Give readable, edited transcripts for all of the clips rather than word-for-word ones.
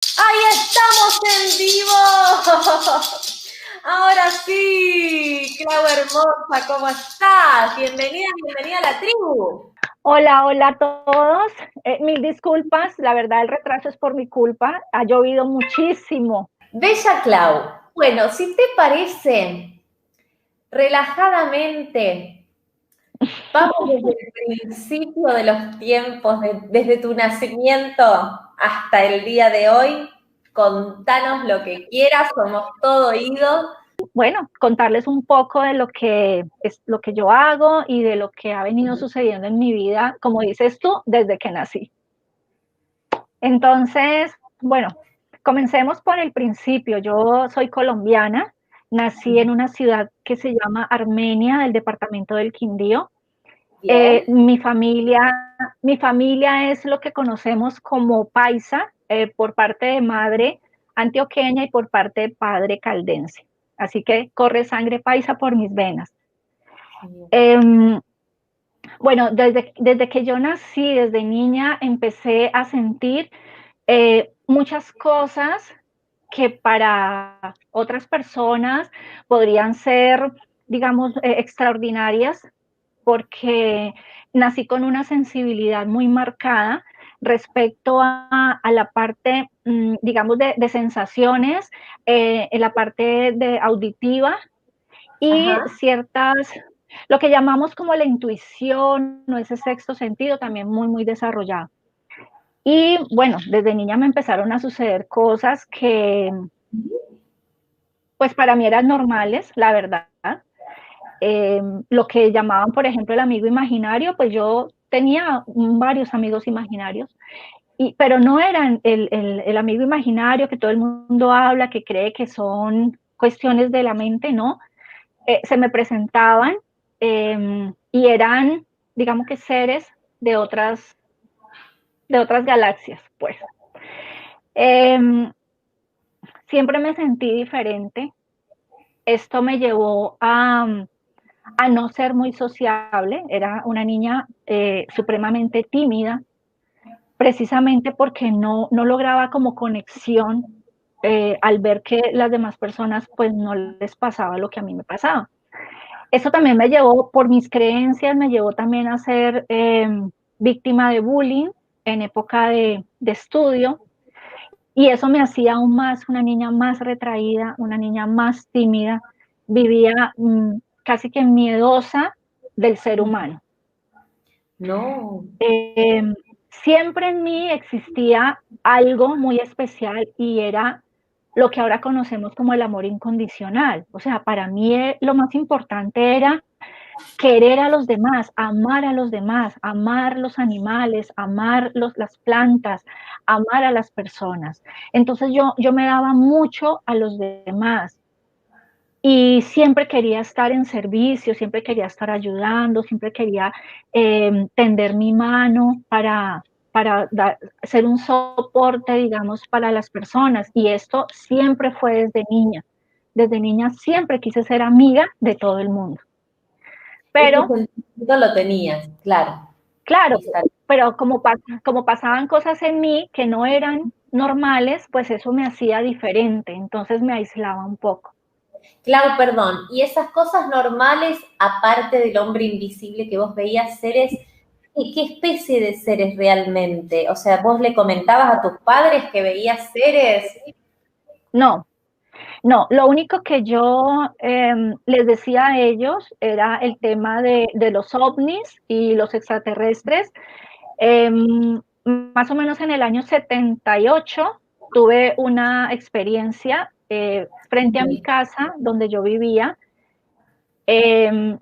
¡Ahí estamos en vivo! Ahora sí, Clau hermosa, ¿cómo estás? Bienvenida, bienvenida a la tribu. Hola, hola a todos. Mil disculpas, la verdad el retraso es por mi culpa. Ha llovido muchísimo. Bella Clau, bueno, si te parece, relajadamente, vamos desde el principio de los tiempos, desde tu nacimiento hasta el día de hoy. Contanos lo que quieras, somos todo oídos. Bueno, contarles un poco de lo que es lo que yo hago y de lo que ha venido sucediendo en mi vida, como dices tú, desde que nací. Entonces, bueno, comencemos por el principio. Yo soy colombiana, nací en una ciudad que se llama Armenia, del departamento del Quindío. Bien. Mi familia es lo que conocemos como paisa, por parte de madre antioqueña y por parte de padre caldense. Así que corre sangre paisa por mis venas. Eh, bueno, desde que yo nací, desde niña, empecé a sentir muchas cosas que para otras personas podrían ser, digamos, extraordinarias, porque nací con una sensibilidad muy marcada respecto a la parte, digamos, de sensaciones, en la parte de auditiva y Ajá. ciertas, lo que llamamos como la intuición o ese sexto sentido también muy, muy desarrollado. Y bueno, desde niña me empezaron a suceder cosas que pues para mí eran normales, la verdad. Lo que llamaban, por ejemplo, el amigo imaginario, pues yo tenía varios amigos imaginarios, pero no eran el amigo imaginario que todo el mundo habla, que cree que son cuestiones de la mente, no. Se me presentaban y eran, digamos que seres de otras galaxias, pues. Eh, Siempre me sentí diferente. Esto me llevó a no ser muy sociable. Era una niña supremamente tímida, precisamente porque no lograba como conexión al ver que las demás personas pues no les pasaba lo que a mí me pasaba. Eso también me llevó, por mis creencias, me llevó también a ser víctima de bullying en época de estudio, y eso me hacía aún más una niña más retraída, una niña más tímida, vivía casi que miedosa del ser humano. No. Eh, Siempre en mí existía algo muy especial y era lo que ahora conocemos como el amor incondicional. O sea, para mí lo más importante era querer a los demás, amar los animales, amar las plantas, amar a las personas. Entonces yo me daba mucho a los demás y siempre quería estar en servicio, siempre quería estar ayudando, siempre quería tender mi mano para ser un soporte, digamos, para las personas. Y esto siempre fue desde niña. Desde niña siempre quise ser amiga de todo el mundo. Ese Pero sentimiento lo tenías, claro. claro, Está. pero como pasaban cosas en mí que no eran normales, pues eso me hacía diferente, entonces me aislaba un poco. Claro, perdón. Y esas cosas normales, aparte del hombre invisible que vos veías, seres, ¿qué especie de seres realmente? O sea, vos le comentabas a tus padres que veías seres. No, no, lo único que yo les decía a ellos era el tema de los ovnis y los extraterrestres. Eh, Más o menos en el año 78 tuve una experiencia frente a mi casa donde yo vivía. Eh,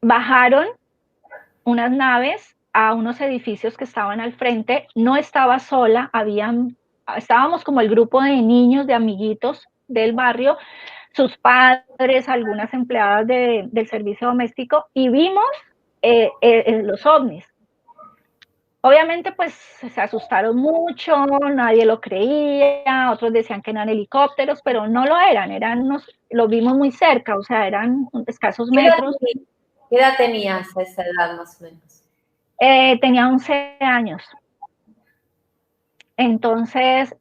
Bajaron unas naves a unos edificios que estaban al frente. No estaba sola, estábamos como el grupo de niños, de amiguitos del barrio, sus padres, algunas empleadas del servicio doméstico, y vimos los ovnis. Obviamente, pues se asustaron mucho, nadie lo creía, otros decían que eran helicópteros, pero no lo eran, lo vimos muy cerca, o sea, eran escasos ¿Qué edad, metros. qué edad tenías a esa edad más o menos? Tenía 11 años. Entonces,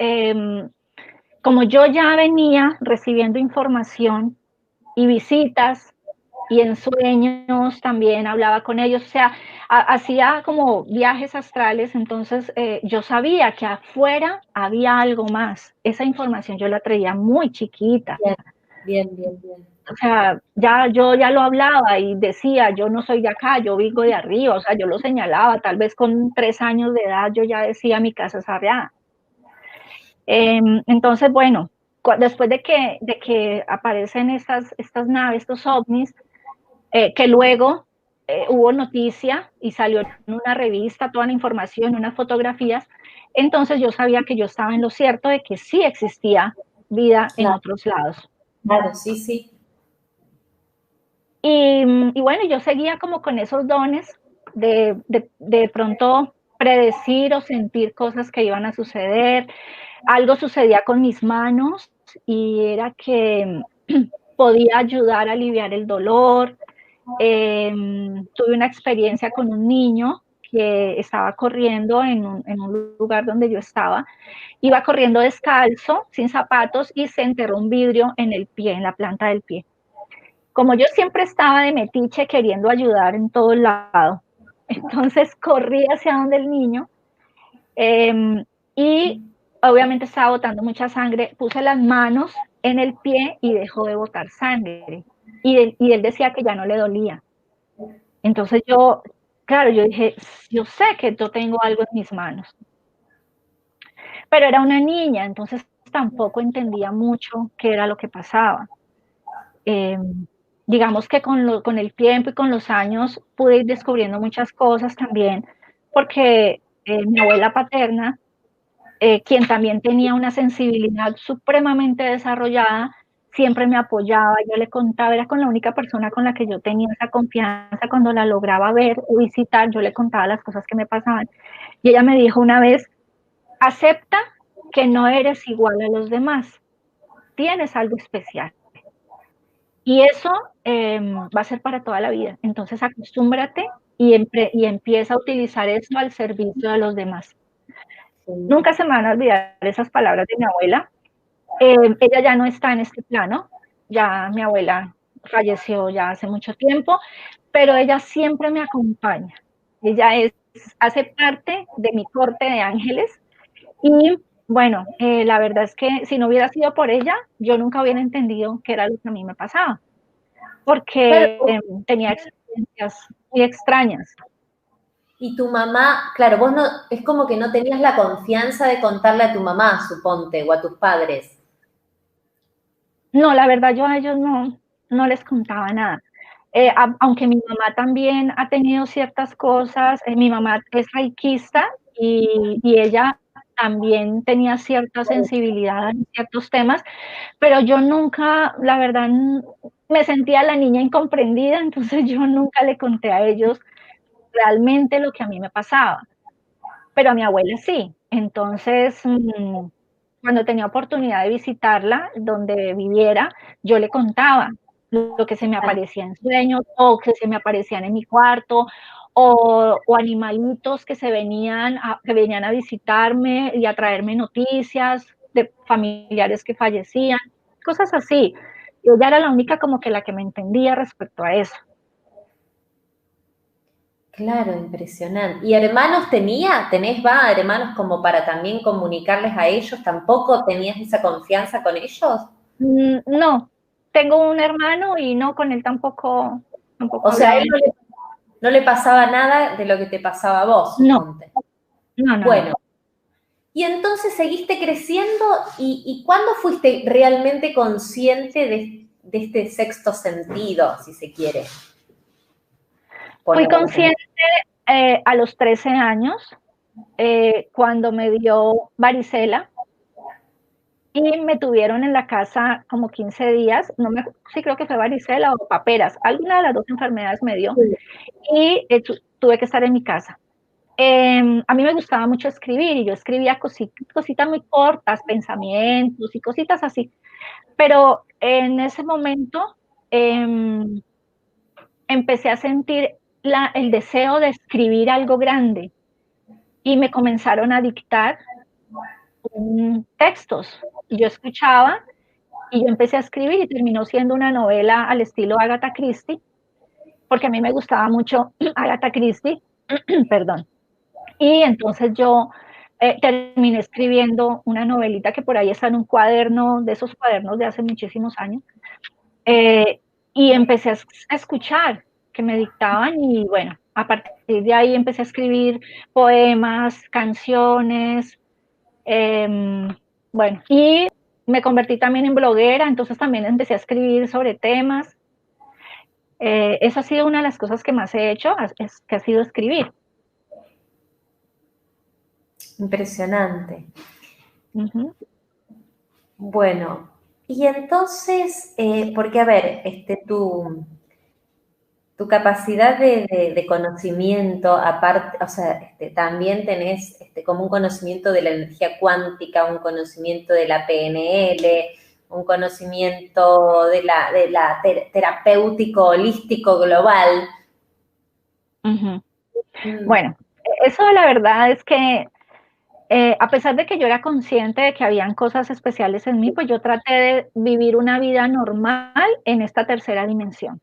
como yo ya venía recibiendo información y visitas y en sueños también hablaba con ellos, o sea, hacía como viajes astrales, entonces yo sabía que afuera había algo más. Esa información yo la traía muy chiquita. Bien, bien, bien, bien. O sea, yo ya lo hablaba y decía, yo no soy de acá, yo vengo de arriba, o sea, yo lo señalaba, tal vez con 3 años de edad yo ya decía, mi casa es allá. Entonces, bueno, después de que aparecen estas naves, estos ovnis, que luego hubo noticia y salió en una revista toda la información, unas fotografías, entonces yo sabía que yo estaba en lo cierto de que sí existía vida en Claro, otros lados. claro, sí, sí. Y bueno, yo seguía como con esos dones de pronto predecir o sentir cosas que iban a suceder. Algo sucedía con mis manos y era que podía ayudar a aliviar el dolor. Tuve una experiencia con un niño que estaba corriendo en un lugar donde yo estaba. Iba corriendo descalzo, sin zapatos, y se enterró un vidrio en el pie, en la planta del pie. Como yo siempre estaba de metiche queriendo ayudar en todo lado, entonces corrí hacia donde el niño y obviamente estaba botando mucha sangre, puse las manos en el pie y dejó de botar sangre. Y él decía que ya no le dolía. Entonces yo, claro, yo dije, yo sé que yo tengo algo en mis manos, pero era una niña, entonces tampoco entendía mucho qué era lo que pasaba. Eh, digamos que con el tiempo y con los años pude ir descubriendo muchas cosas también, porque mi abuela paterna, quien también tenía una sensibilidad supremamente desarrollada, siempre me apoyaba, yo le contaba, era con la única persona con la que yo tenía esa confianza, cuando la lograba ver o visitar, yo le contaba las cosas que me pasaban. Y ella me dijo una vez, acepta que no eres igual a los demás, tienes algo especial. Y eso va a ser para toda la vida. Entonces acostúmbrate y empieza a utilizar eso al servicio de los demás. Nunca se me van a olvidar esas palabras de mi abuela. Ella ya no está en este plano, ya mi abuela falleció ya hace mucho tiempo, pero ella siempre me acompaña. Ella hace parte de mi corte de ángeles y bueno, la verdad es que si no hubiera sido por ella, yo nunca hubiera entendido qué era lo que a mí me pasaba, porque Claro, tenía experiencias muy extrañas. y tu mamá, claro, vos no, es como que no tenías la confianza de contarle a tu mamá, suponte, o a tus padres. No, la verdad yo a ellos no les contaba nada. Aunque mi mamá también ha tenido ciertas cosas, mi mamá es reikista y ella también tenía cierta sensibilidad en ciertos temas, pero yo nunca, la verdad, me sentía la niña incomprendida, entonces yo nunca le conté a ellos realmente lo que a mí me pasaba, pero a mi abuela sí. Entonces, cuando tenía oportunidad de visitarla, donde viviera, yo le contaba lo que se me aparecía en sueños o que se me aparecían en mi cuarto o animalitos que venían a visitarme y a traerme noticias de familiares que fallecían, cosas así. Yo ya era la única como que la que me entendía respecto a eso. Claro, impresionante. ¿Y hermanos tenía? ¿Tenés, hermanos como para también comunicarles a ellos? ¿Tampoco tenías esa confianza con ellos? No, tengo un hermano y no, con él tampoco O sea, a hablaba él mucho. no le pasaba nada de lo que te pasaba a vos, No, suponte. no. Bueno, y entonces seguiste creciendo y ¿cuándo fuiste realmente consciente de este sexto sentido, si se quiere Fui ponerlo como? consciente a los 13 años, cuando me dio varicela y me tuvieron en la casa como 15 días, no me, sí creo que fue varicela o paperas, alguna de las dos enfermedades me dio y tuve que estar en mi casa. A mí me gustaba mucho escribir y yo escribía cositas muy cortas, pensamientos y cositas así, pero en ese momento eh, empecé a sentir el deseo de escribir algo grande y me comenzaron a dictar textos. Y yo escuchaba y yo empecé a escribir y terminó siendo una novela al estilo Agatha Christie, porque a mí me gustaba mucho Agatha Christie, perdón. Y entonces yo terminé escribiendo una novelita que por ahí está en un cuaderno, de esos cuadernos de hace muchísimos años, y empecé a escuchar que me dictaban y bueno, a partir de ahí empecé a escribir poemas, canciones, bueno, y me convertí también en bloguera, entonces también empecé a escribir sobre temas. Esa ha sido una de las cosas que más he hecho, que ha sido escribir. Impresionante. Uh-huh. Bueno, y entonces, porque a ver, tu capacidad de conocimiento, aparte, o sea, también tenés como un conocimiento de la energía cuántica, un conocimiento de la PNL, un conocimiento de la terapéutico, holístico, global. Uh-huh. Bueno, eso la verdad es que a pesar de que yo era consciente de que habían cosas especiales en mí, pues yo traté de vivir una vida normal en esta tercera dimensión.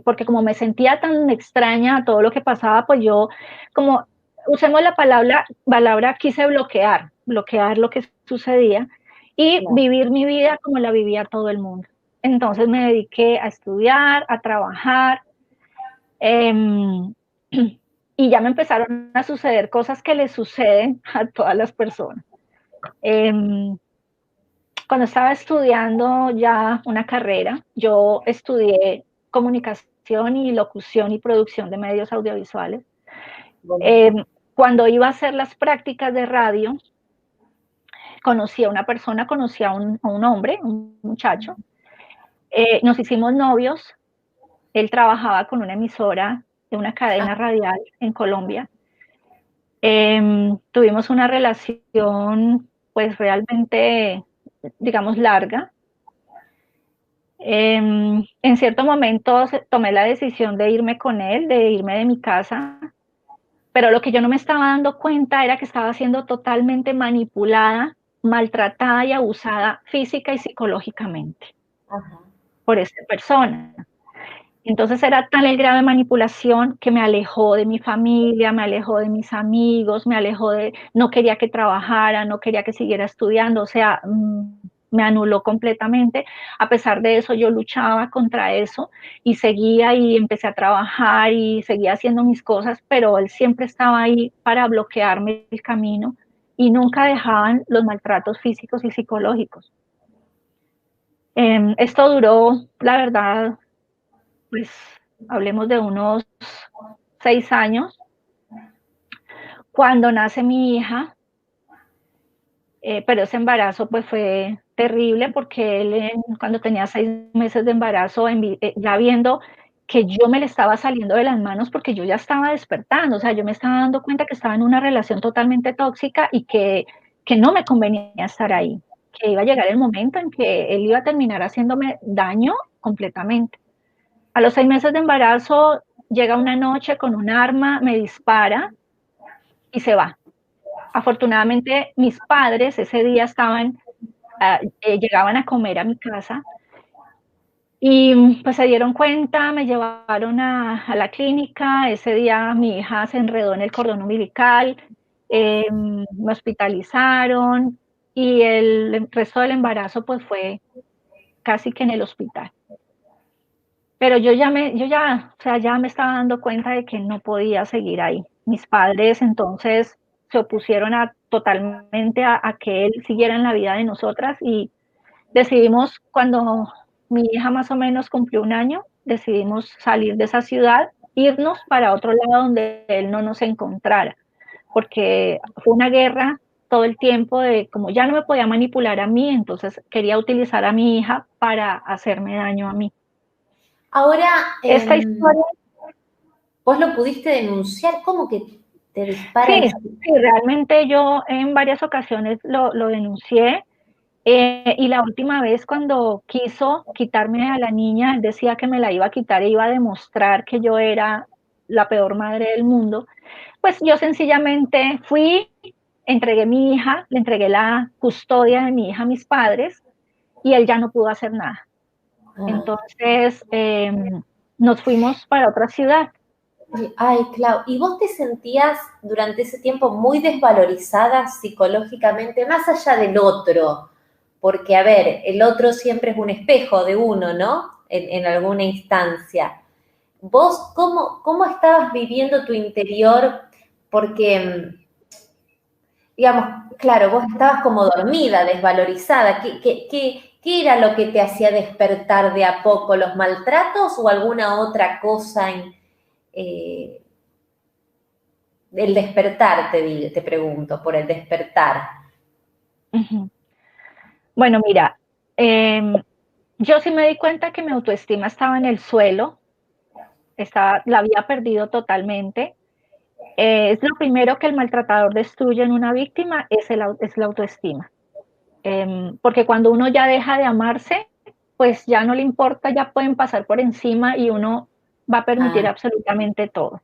Porque como me sentía tan extraña a todo lo que pasaba, pues yo, como usemos la palabra quise bloquear lo que sucedía y vivir mi vida como la vivía todo el mundo. Entonces me dediqué a estudiar, a trabajar, y ya me empezaron a suceder cosas que le suceden a todas las personas. Cuando estaba estudiando ya una carrera, yo estudié comunicación y locución y producción de medios audiovisuales. Cuando iba a hacer las prácticas de radio, conocí a una persona, conocí a un hombre, un muchacho. Nos hicimos novios. Él trabajaba con una emisora de una cadena radial en Colombia. Tuvimos una relación, pues realmente, digamos, larga. En cierto momento tomé la decisión de irme con él, de irme de mi casa, pero lo que yo no me estaba dando cuenta era que estaba siendo totalmente manipulada, maltratada y abusada física y psicológicamente por esta persona. Entonces era tal el grado de manipulación que me alejó de mi familia, me alejó de mis amigos, no quería que trabajara, no quería que siguiera estudiando, o sea, me anuló completamente. A pesar de eso, yo luchaba contra eso y seguía y empecé a trabajar y seguía haciendo mis cosas, pero él siempre estaba ahí para bloquearme el camino y nunca dejaban los maltratos físicos y psicológicos. Esto duró, la verdad, pues hablemos de unos 6 años. Cuando nace mi hija, pero ese embarazo pues fue terrible porque él cuando tenía 6 meses de embarazo, ya viendo que yo me le estaba saliendo de las manos porque yo ya estaba despertando, o sea, yo me estaba dando cuenta que estaba en una relación totalmente tóxica y que no me convenía estar ahí, que iba a llegar el momento en que él iba a terminar haciéndome daño completamente. A los 6 meses de embarazo llega una noche con un arma, me dispara y se va. Afortunadamente mis padres ese día llegaban a comer a mi casa y pues se dieron cuenta, me llevaron a la clínica. Ese día mi hija se enredó en el cordón umbilical, me hospitalizaron y el resto del embarazo pues fue casi que en el hospital. Pero ya me estaba dando cuenta de que no podía seguir ahí. Mis padres entonces se opusieron totalmente a que él siguiera en la vida de nosotras y decidimos, cuando mi hija más o menos cumplió 1 año, decidimos salir de esa ciudad, irnos para otro lado donde él no nos encontrara, porque fue una guerra todo el tiempo de como ya no me podía manipular a mí, entonces quería utilizar a mi hija para hacerme daño a mí. Ahora, Esta historia, ¿vos lo pudiste denunciar? ¿Cómo que te disparan? sí, realmente yo en varias ocasiones lo denuncié, y la última vez cuando quiso quitarme a la niña, él decía que me la iba a quitar e iba a demostrar que yo era la peor madre del mundo. Pues yo sencillamente fui, entregué mi hija, le entregué la custodia de mi hija a mis padres y él ya no pudo hacer nada. Entonces, nos fuimos para otra ciudad. Ay, Clau, ¿y vos te sentías durante ese tiempo muy desvalorizada psicológicamente, más allá del otro? Porque, a ver, el otro siempre es un espejo de uno, ¿no? En alguna instancia. ¿Vos cómo estabas viviendo tu interior? Porque, digamos, claro, vos estabas como dormida, desvalorizada. ¿Qué era lo que te hacía despertar de a poco? ¿Los maltratos o alguna otra cosa eh, el despertar, te pregunto, por el despertar? Uh-huh. Bueno, mira, yo sí me di cuenta que mi autoestima estaba en el suelo, la había perdido totalmente. Es lo primero que el maltratador destruye en una víctima, es la autoestima. Porque cuando uno ya deja de amarse, pues ya no le importa, ya pueden pasar por encima y uno va a permitir absolutamente todo.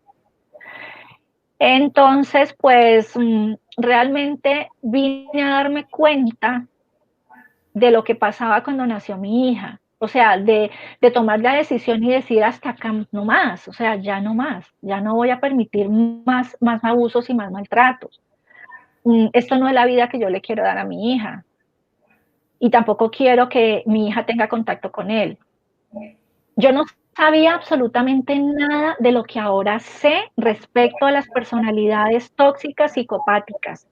Entonces, pues realmente vine a darme cuenta de lo que pasaba cuando nació mi hija. O sea, de tomar la decisión y decir hasta acá no más, o sea, ya no más, ya no voy a permitir más abusos y más maltratos. Esto no es la vida que yo le quiero dar a mi hija. Y tampoco quiero que mi hija tenga contacto con él. Yo no sabía absolutamente nada de lo que ahora sé respecto a las personalidades tóxicas psicopáticas.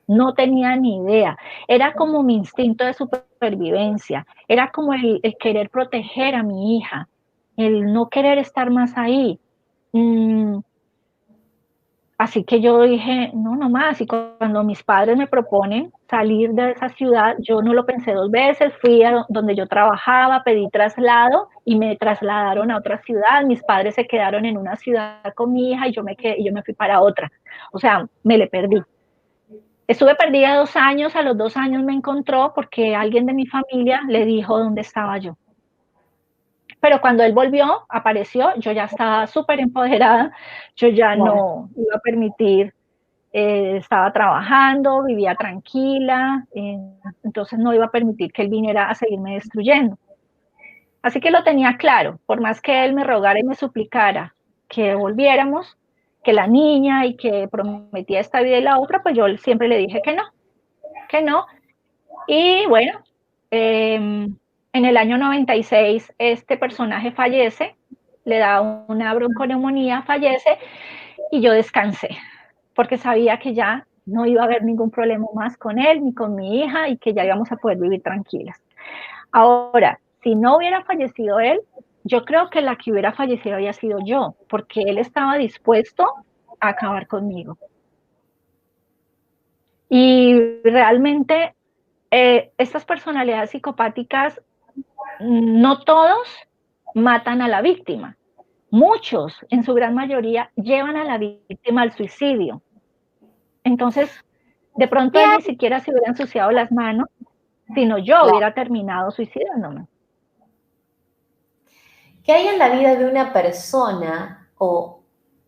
No tenía ni idea. Era como mi instinto de supervivencia. Era como el querer proteger a mi hija, el no querer estar más ahí. Así que yo dije, no, no más. Y cuando mis padres me proponen salir de esa ciudad, yo no lo pensé dos veces. Fui a donde yo trabajaba, pedí traslado y me trasladaron a otra ciudad. Mis padres se quedaron en una ciudad con mi hija y yo me fui para otra. O sea, me le perdí. Estuve perdida 2 años, a los 2 años me encontró porque alguien de mi familia le dijo dónde estaba yo. Pero cuando él volvió, apareció, yo ya estaba súper empoderada, yo ya no iba a permitir, estaba trabajando, vivía tranquila, entonces no iba a permitir que él viniera a seguirme destruyendo. Así que lo tenía claro, por más que él me rogara y me suplicara que volviéramos, que la niña y que prometía esta vida y la otra, pues yo siempre le dije que no, que no. Y bueno, en el año 96 este personaje fallece, le da una bronconeumonía, fallece y yo descansé, porque sabía que ya no iba a haber ningún problema más con él ni con mi hija y que ya íbamos a poder vivir tranquilas. Ahora, si no hubiera fallecido él, yo creo que la que hubiera fallecido había sido yo, porque él estaba dispuesto a acabar conmigo. Y realmente estas personalidades psicopáticas, no todos matan a la víctima. Muchos, en su gran mayoría, llevan a la víctima al suicidio. Entonces, de pronto él ni siquiera se hubiera ensuciado las manos, sino yo hubiera terminado suicidándome. ¿Qué hay en la vida de una persona o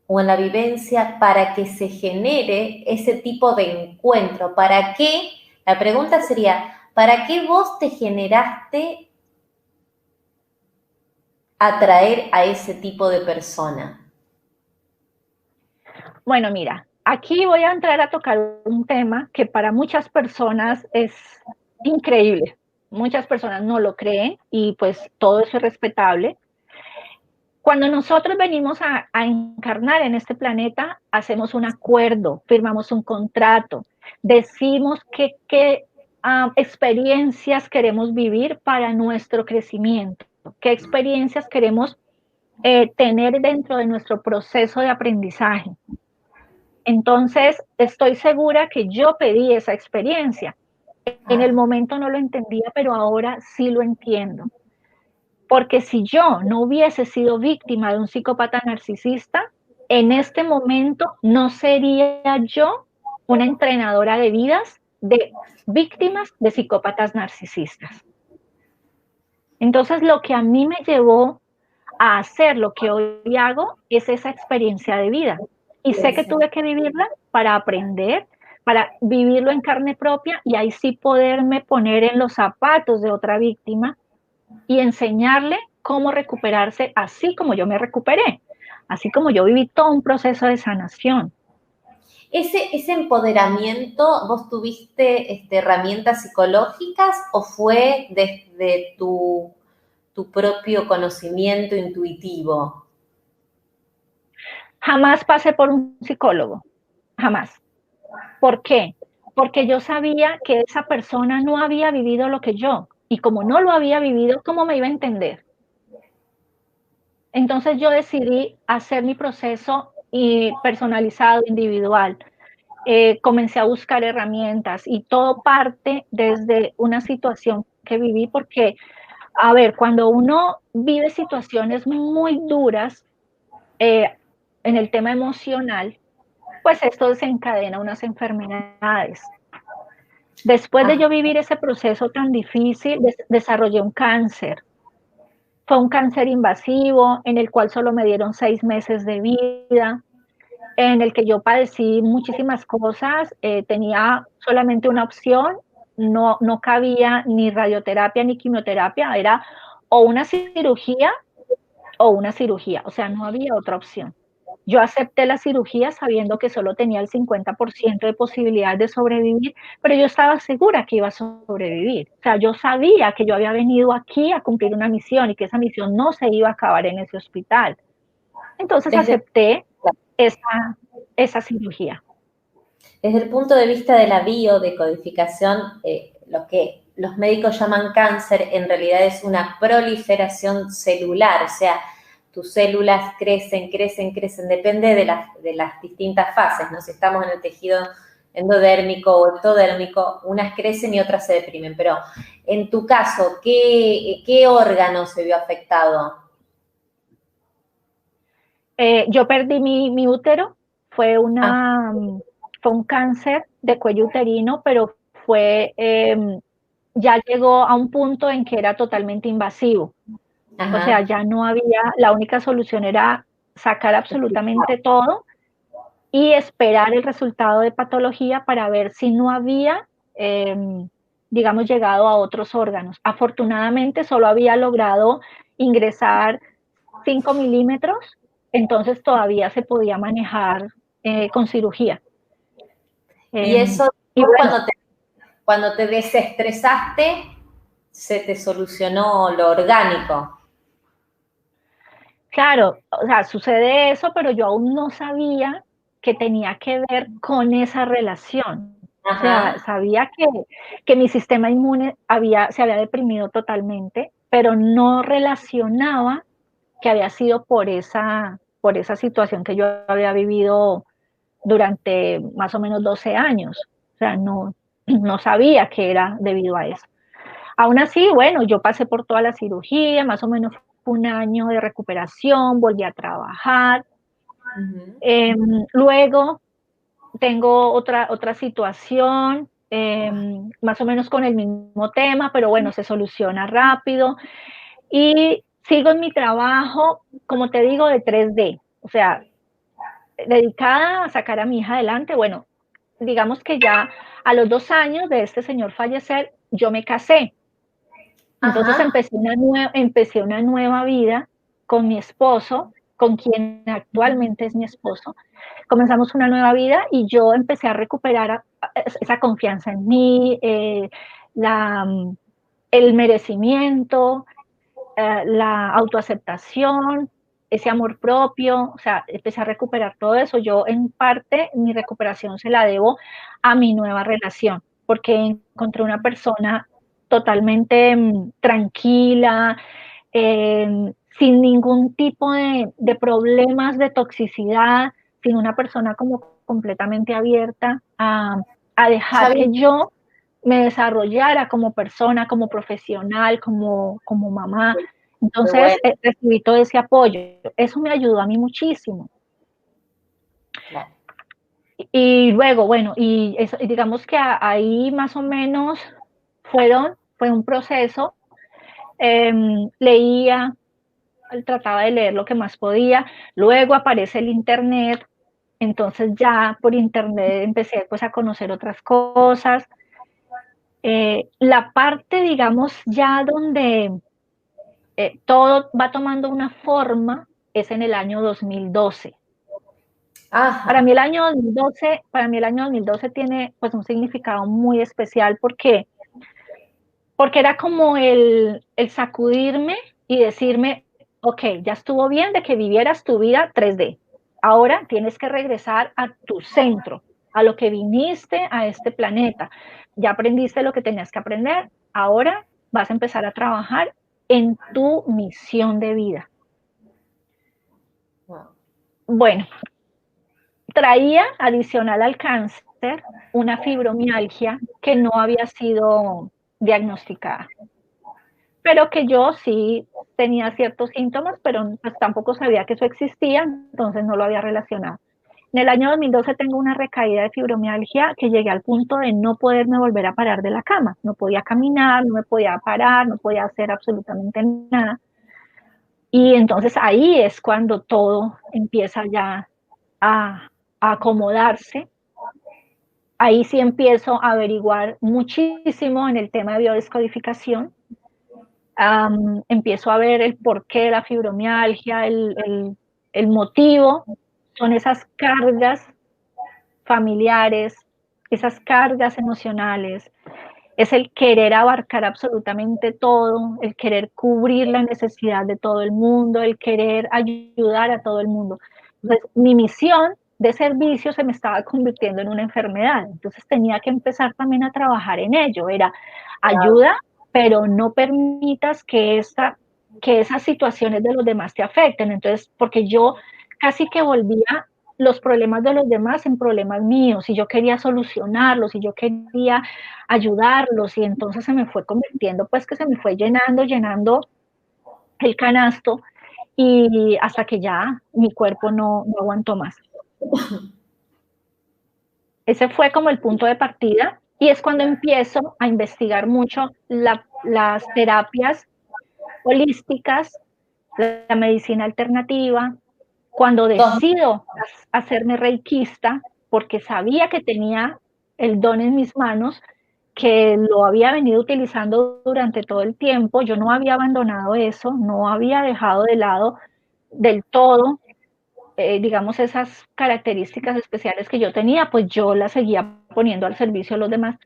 en la vivencia para que se genere ese tipo de encuentro? ¿Para qué? La pregunta sería, ¿para qué vos te generaste atraer a ese tipo de persona? Bueno, mira, aquí voy a entrar a tocar un tema que para muchas personas es increíble. Muchas personas no lo creen y pues todo eso es respetable. Cuando nosotros venimos a encarnar en este planeta, hacemos un acuerdo, firmamos un contrato, decimos qué experiencias queremos vivir para nuestro crecimiento, qué experiencias queremos tener dentro de nuestro proceso de aprendizaje. Entonces, estoy segura que yo pedí esa experiencia. En el momento no lo entendía, pero ahora sí lo entiendo. Porque si yo no hubiese sido víctima de un psicópata narcisista, en este momento no sería yo una entrenadora de vidas de víctimas de psicópatas narcisistas. Entonces, lo que a mí me llevó a hacer lo que hoy hago es esa experiencia de vida. Y sé que tuve que vivirla para aprender, para vivirlo en carne propia y ahí sí poderme poner en los zapatos de otra víctima y enseñarle cómo recuperarse así como yo me recuperé, así como yo viví todo un proceso de sanación. Ese empoderamiento, ¿vos tuviste herramientas psicológicas o fue desde tu propio conocimiento intuitivo? Jamás pasé por un psicólogo, jamás. ¿Por qué? Porque yo sabía que esa persona no había vivido lo que yo, y como no lo había vivido, ¿cómo me iba a entender? Entonces yo decidí hacer mi proceso personalizado, individual. Comencé a buscar herramientas y todo parte desde una situación que viví porque, a ver, cuando uno vive situaciones muy duras en el tema emocional, pues esto desencadena unas enfermedades. Después de Ah, yo vivir ese proceso tan difícil, desarrollé un cáncer. Fue un cáncer invasivo en el cual solo me dieron 6 meses de vida, en el que yo padecí muchísimas cosas, tenía solamente una opción, no cabía ni radioterapia ni quimioterapia, era o una cirugía o una cirugía, o sea, no había otra opción. Yo acepté la cirugía sabiendo que solo tenía el 50% de posibilidad de sobrevivir, pero yo estaba segura que iba a sobrevivir. O sea, yo sabía que yo había venido aquí a cumplir una misión y que esa misión no se iba a acabar en ese hospital. Entonces desde, acepté esa cirugía. desde el punto de vista de la biodecodificación, lo que los médicos llaman cáncer en realidad es una proliferación celular, o sea, tus células crecen, crecen, crecen, depende de las distintas fases, ¿no? Si estamos en el tejido endodérmico o ectodérmico, unas crecen y otras se deprimen, pero en tu caso, ¿qué órgano se vio afectado? Yo perdí mi útero, fue, Ah, una, fue un cáncer de cuello uterino, pero fue, ya llegó a un punto en que era totalmente invasivo. O sea, ajá. ya no había, la única solución era sacar absolutamente todo y esperar el resultado de patología para ver si no había, digamos, llegado a otros órganos. Afortunadamente, solo había logrado ingresar 5 milímetros, entonces todavía se podía manejar con cirugía. Y eso, Y vos bueno, cuando te desestresaste, se te solucionó lo orgánico. claro, o sea, sucede eso, pero yo aún no sabía que tenía que ver con esa relación. O sea, Ajá. sabía que mi sistema inmune se había deprimido totalmente, pero no relacionaba que había sido por esa situación que yo había vivido durante más o menos 12 años. O sea, no sabía que era debido a eso. Aún así, bueno, yo pasé por toda la cirugía, más o menos un año de recuperación, volví a trabajar. Uh-huh. Luego tengo otra situación, más o menos con el mismo tema, pero bueno, se soluciona rápido. Y sigo en mi trabajo, como te digo, de 3D, o sea, dedicada a sacar a mi hija adelante. Bueno, digamos que ya a los 2 años de este señor fallecer, yo me casé. Entonces Ajá. empecé una nueva vida con mi esposo, con quien actualmente es mi esposo. Comenzamos una nueva vida y yo empecé a recuperar esa confianza en mí, la, el merecimiento, la autoaceptación, ese amor propio, o sea, empecé a recuperar todo eso. Yo en parte mi recuperación se la debo a mi nueva relación, porque encontré una persona totalmente tranquila, sin ningún tipo de problemas de toxicidad, sin una persona como completamente abierta a dejar Javi, que yo me desarrollara como persona, como profesional, como mamá. qué Entonces, bueno, recibí todo ese apoyo. Eso me ayudó a mí muchísimo. claro. Y luego, bueno, y digamos que ahí más o menos fue un proceso. Leía, trataba de leer lo que más podía. Luego aparece el internet Entonces ya por internet empecé pues a conocer otras cosas. La parte, digamos, ya donde todo va tomando una forma es en el año 2012. Para mí Ajá. el año 2012, para mí el año 2012 tiene pues un significado muy especial porque era como el sacudirme y decirme, ok, ya estuvo bien de que vivieras tu vida 3D. Ahora tienes que regresar a tu centro, a lo que viniste a este planeta. Ya aprendiste lo que tenías que aprender, ahora vas a empezar a trabajar en tu misión de vida. Wow. Bueno, traía adicional al cáncer una fibromialgia que no había sido diagnosticada, pero que yo sí tenía ciertos síntomas, pero pues tampoco sabía que eso existía, entonces no lo había relacionado. En el año 2012 tengo una recaída de fibromialgia que llegué al punto de no poderme volver a parar de la cama. No podía caminar, no me podía parar, no podía hacer absolutamente nada. Y entonces ahí es cuando todo empieza ya a acomodarse. Ahí sí empiezo a averiguar muchísimo en el tema de biodescodificación. Empiezo a ver el porqué de la fibromialgia, el motivo, son esas cargas familiares, esas cargas emocionales, es el querer abarcar absolutamente todo, el querer cubrir la necesidad de todo el mundo, el querer ayudar a todo el mundo. Entonces, mi misión de servicio se me estaba convirtiendo en una enfermedad, entonces tenía que empezar también a trabajar en ello, era ayuda, pero no permitas que esas situaciones de los demás te afecten, entonces, porque yo casi que volvía los problemas de los demás en problemas míos, y yo quería solucionarlos, y yo quería ayudarlos, y entonces se me fue convirtiendo, pues que se me fue llenando el canasto, y hasta que ya mi cuerpo no aguantó más. Ese fue como el punto de partida, y es cuando empiezo a investigar mucho las terapias holísticas, la medicina alternativa, cuando Dos. decido hacerme reikista, porque sabía que tenía el don en mis manos, que lo había venido utilizando durante todo el tiempo, yo no había abandonado eso, no había dejado de lado del todo, digamos, esas características especiales que yo tenía, pues yo las seguía poniendo al servicio de los demás.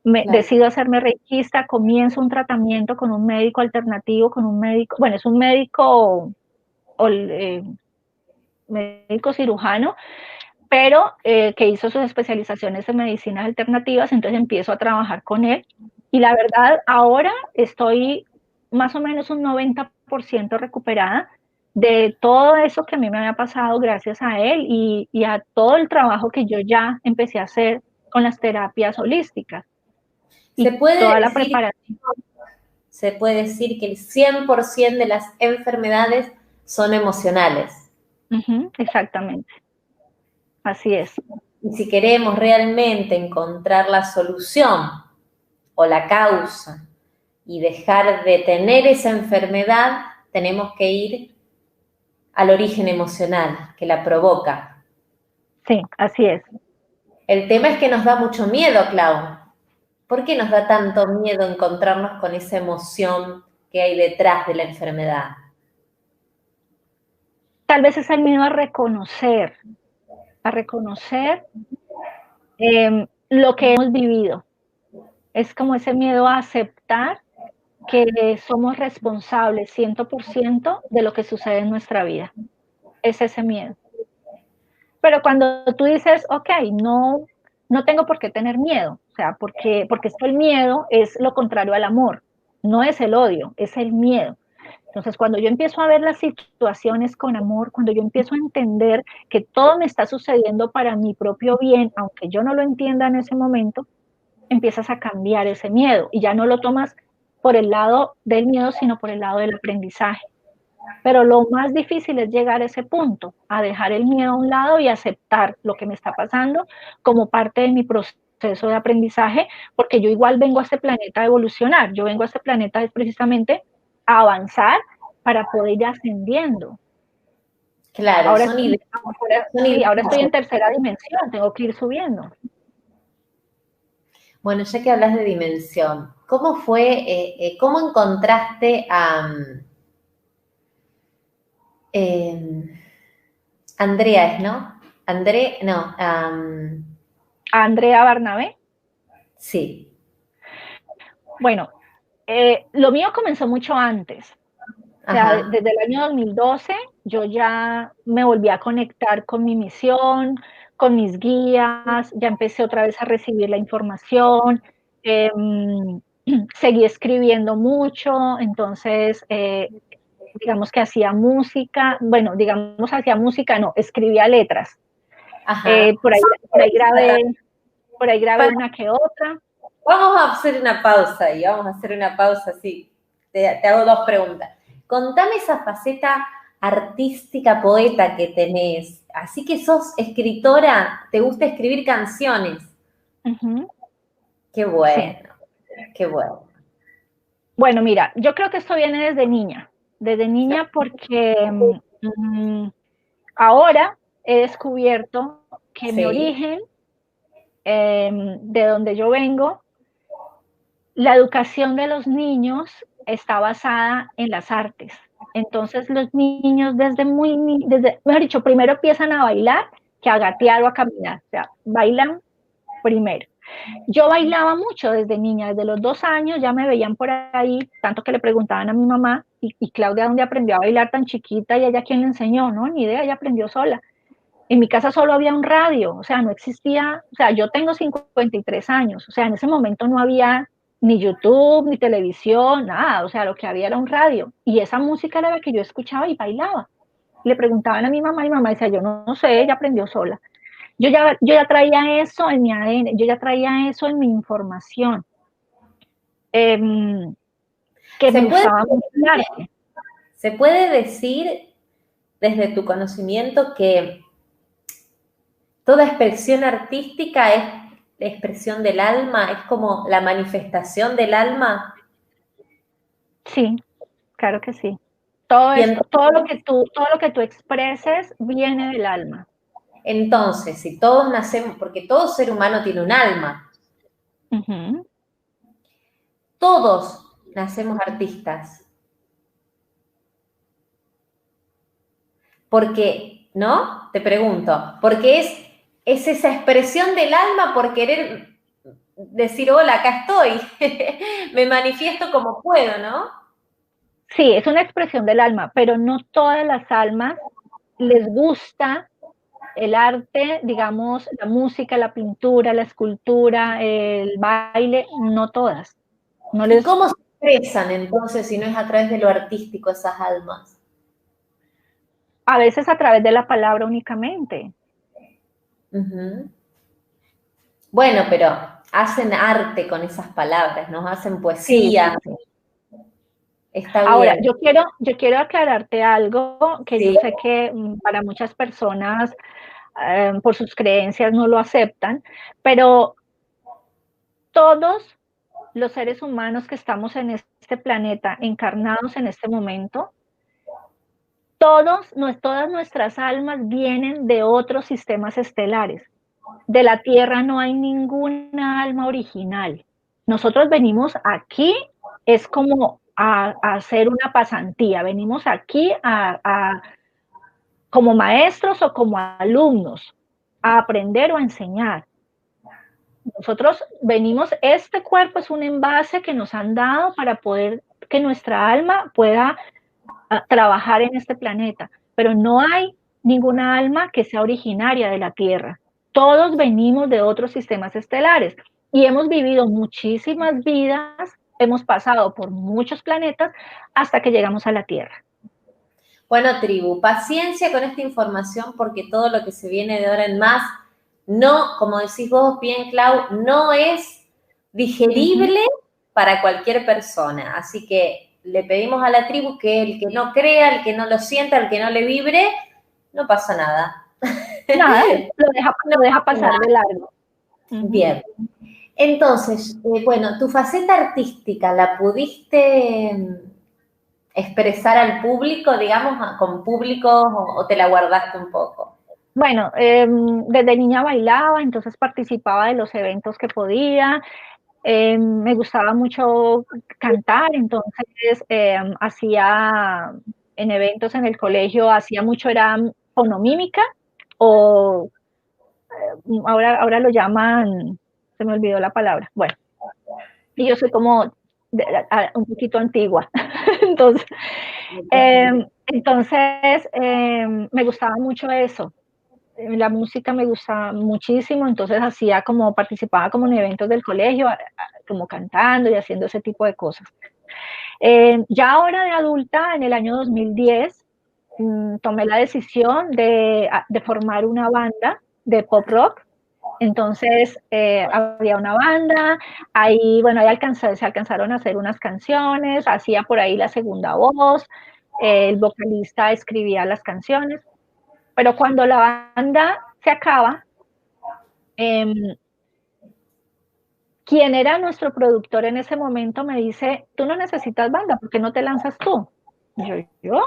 Claro. Decido hacerme reikista, comienzo un tratamiento con un médico alternativo, con un médico, bueno, es un médico, médico cirujano, pero que hizo sus especializaciones en medicinas alternativas, entonces empiezo a trabajar con él, y la verdad ahora estoy más o menos un 90% recuperada de todo eso que a mí me había pasado gracias a él, y a todo el trabajo que yo ya empecé a hacer con las terapias holísticas Se y puede toda la decir, preparación. se puede decir que el 100% de las enfermedades son emocionales. Exactamente, así es. Y si queremos realmente encontrar la solución o la causa y dejar de tener esa enfermedad, tenemos que ir al origen emocional que la provoca. Sí, así es. El tema es que nos da mucho miedo, Clau. ¿Por qué nos da tanto miedo encontrarnos con esa emoción que hay detrás de la enfermedad? Tal vez es el miedo a reconocer lo que hemos vivido. Es como ese miedo a aceptar que somos responsables 100% de lo que sucede en nuestra vida. Es ese miedo. Pero cuando tú dices, ok, no tengo por qué tener miedo, o sea, porque es que el miedo es lo contrario al amor, no es el odio, es el miedo. Entonces, cuando yo empiezo a ver las situaciones con amor, cuando yo empiezo a entender que todo me está sucediendo para mi propio bien, aunque yo no lo entienda en ese momento, empiezas a cambiar ese miedo y ya no lo tomas por el lado del miedo, sino por el lado del aprendizaje. Pero lo más difícil es llegar a ese punto, a dejar el miedo a un lado y aceptar lo que me está pasando como parte de mi proceso de aprendizaje, porque yo igual vengo a este planeta a evolucionar, yo vengo a este planeta precisamente a avanzar para poder ir ascendiendo. Claro, Ahora, son ideas. sí, ahora estoy en tercera dimensión, tengo que ir subiendo. Bueno, ya que hablas de dimensión, ¿cómo fue, cómo encontraste a Andrea, ¿no? André, no, A Andrea Barnabé. sí. Bueno, lo mío comenzó mucho antes. O sea, Ajá, desde el año 2012 yo ya me volví a conectar con mi misión, con mis guías, ya empecé otra vez a recibir la información, seguí escribiendo mucho, entonces digamos que hacía música, bueno, digamos hacía música, no, escribía letras. ajá. Por ahí grabé Para- una que otra. Vamos a hacer una pausa y vamos a hacer una pausa así. Te hago dos preguntas. Contame esa faceta artística, poeta que tenés. Así que sos escritora, te gusta escribir canciones. Ujú, Qué sí. bueno, qué bueno. Bueno, mira, yo creo que esto viene desde niña porque ahora he descubierto que mi Sí, origen, de donde yo vengo, la educación de los niños está basada en las artes. Entonces los niños desde, mejor dicho, primero empiezan a bailar que a gatear o a caminar, o sea, bailan primero. Yo bailaba mucho desde niña, desde los 2 años ya me veían por ahí, tanto que le preguntaban a mi mamá, y Claudia, ¿dónde aprendió a bailar tan chiquita? ¿Y ella quién le enseñó? No, ni idea, ella aprendió sola. En mi casa solo había un radio, o sea, no existía, o sea, yo tengo 53 años, o sea, en ese momento no había ni YouTube, ni televisión, nada, o sea, lo que había era un radio, y esa música era la que yo escuchaba y bailaba. Le preguntaban a mi mamá y mi mamá decía, yo no sé, ella aprendió sola. Yo ya traía eso en mi ADN, yo ya traía eso en mi información, eh, que ¿Se me puede, gustaba mucho el arte. se puede decir desde tu conocimiento que toda expresión artística es la expresión del alma, es como la manifestación del alma? Sí, claro que sí. Todo Y es, todo lo que tú expreses viene del alma. entonces, si todos nacemos, porque todo ser humano tiene un alma, Ujú. todos nacemos artistas, porque, ¿no? Te pregunto, porque es esa expresión del alma por querer decir, hola, acá estoy, me manifiesto como puedo, ¿no? Sí, es una expresión del alma, pero no todas las almas les gusta el arte, digamos, la música, la pintura, la escultura, el baile, no todas. No ¿Y les, cómo se expresan entonces si no es a través de lo artístico esas almas? a veces a través de la palabra únicamente. Ujú. Bueno, pero hacen arte con esas palabras, ¿no? Hacen Sí, sí, poesía, sí. está Ahora, bien. yo quiero aclararte algo que yo Sí, sé que para muchas personas por sus creencias no lo aceptan, pero todos los seres humanos que estamos en este planeta, encarnados en este momento, todas nuestras almas vienen de otros sistemas estelares. De la Tierra no hay ninguna alma original. Nosotros venimos aquí, es como a hacer una pasantía, venimos aquí como maestros o como alumnos a aprender o a enseñar. Nosotros venimos, este cuerpo es un envase que nos han dado para poder que nuestra alma pueda trabajar en este planeta, pero no hay ninguna alma que sea originaria de la Tierra. Todos venimos de otros sistemas estelares y hemos vivido muchísimas vidas, hemos pasado por muchos planetas hasta que llegamos a la Tierra. bueno, tribu, paciencia con esta información porque todo lo que se viene de ahora en más, no, como decís vos bien, Clau, no es Uh -huh. digerible para cualquier persona. Así que le pedimos a la tribu que el que no crea, el que no lo sienta, el que no le vibre, no pasa nada. Nada, No lo deja pasa pasar nada. de largo. Uh -huh. Bien. Entonces, bueno, tu faceta artística, ¿la pudiste expresar al público, digamos, con públicos o te la guardaste un poco? Bueno, desde niña bailaba, entonces participaba de los eventos que podía. Me gustaba mucho cantar, entonces hacía en eventos en el colegio, hacía mucho, era fonomímica o ahora lo llaman, se me olvidó la palabra. Bueno, y yo soy como un poquito antigua, entonces, me gustaba mucho eso. La música me gustaba muchísimo, entonces hacía como, participaba como en eventos del colegio, como cantando y haciendo ese tipo de cosas. Ya ahora de adulta, en el año 2010, tomé la decisión de formar una banda de pop rock. Entonces, había una banda, ahí, bueno, se alcanzaron a hacer unas canciones, hacía por ahí la segunda voz, el vocalista escribía las canciones, pero cuando la banda se acaba, quien era nuestro productor en ese momento me dice, tú no necesitas banda, ¿por qué no te lanzas tú? Y yo,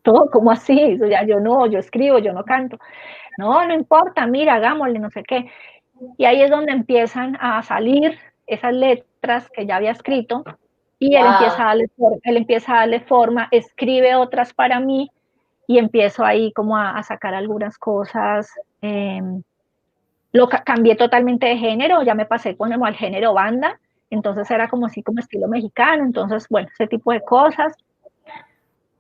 todo, ¿cómo así? O sea, yo escribo, yo no canto. No importa, mira, hagámosle, no sé qué. Y ahí es donde empiezan a salir esas letras que ya había escrito y Wow. él empieza a darle forma, escribe otras para mí y empiezo ahí como a sacar algunas cosas. Cambié totalmente de género, ya me pasé como al género banda, entonces era como así como estilo mexicano, entonces bueno, ese tipo de cosas.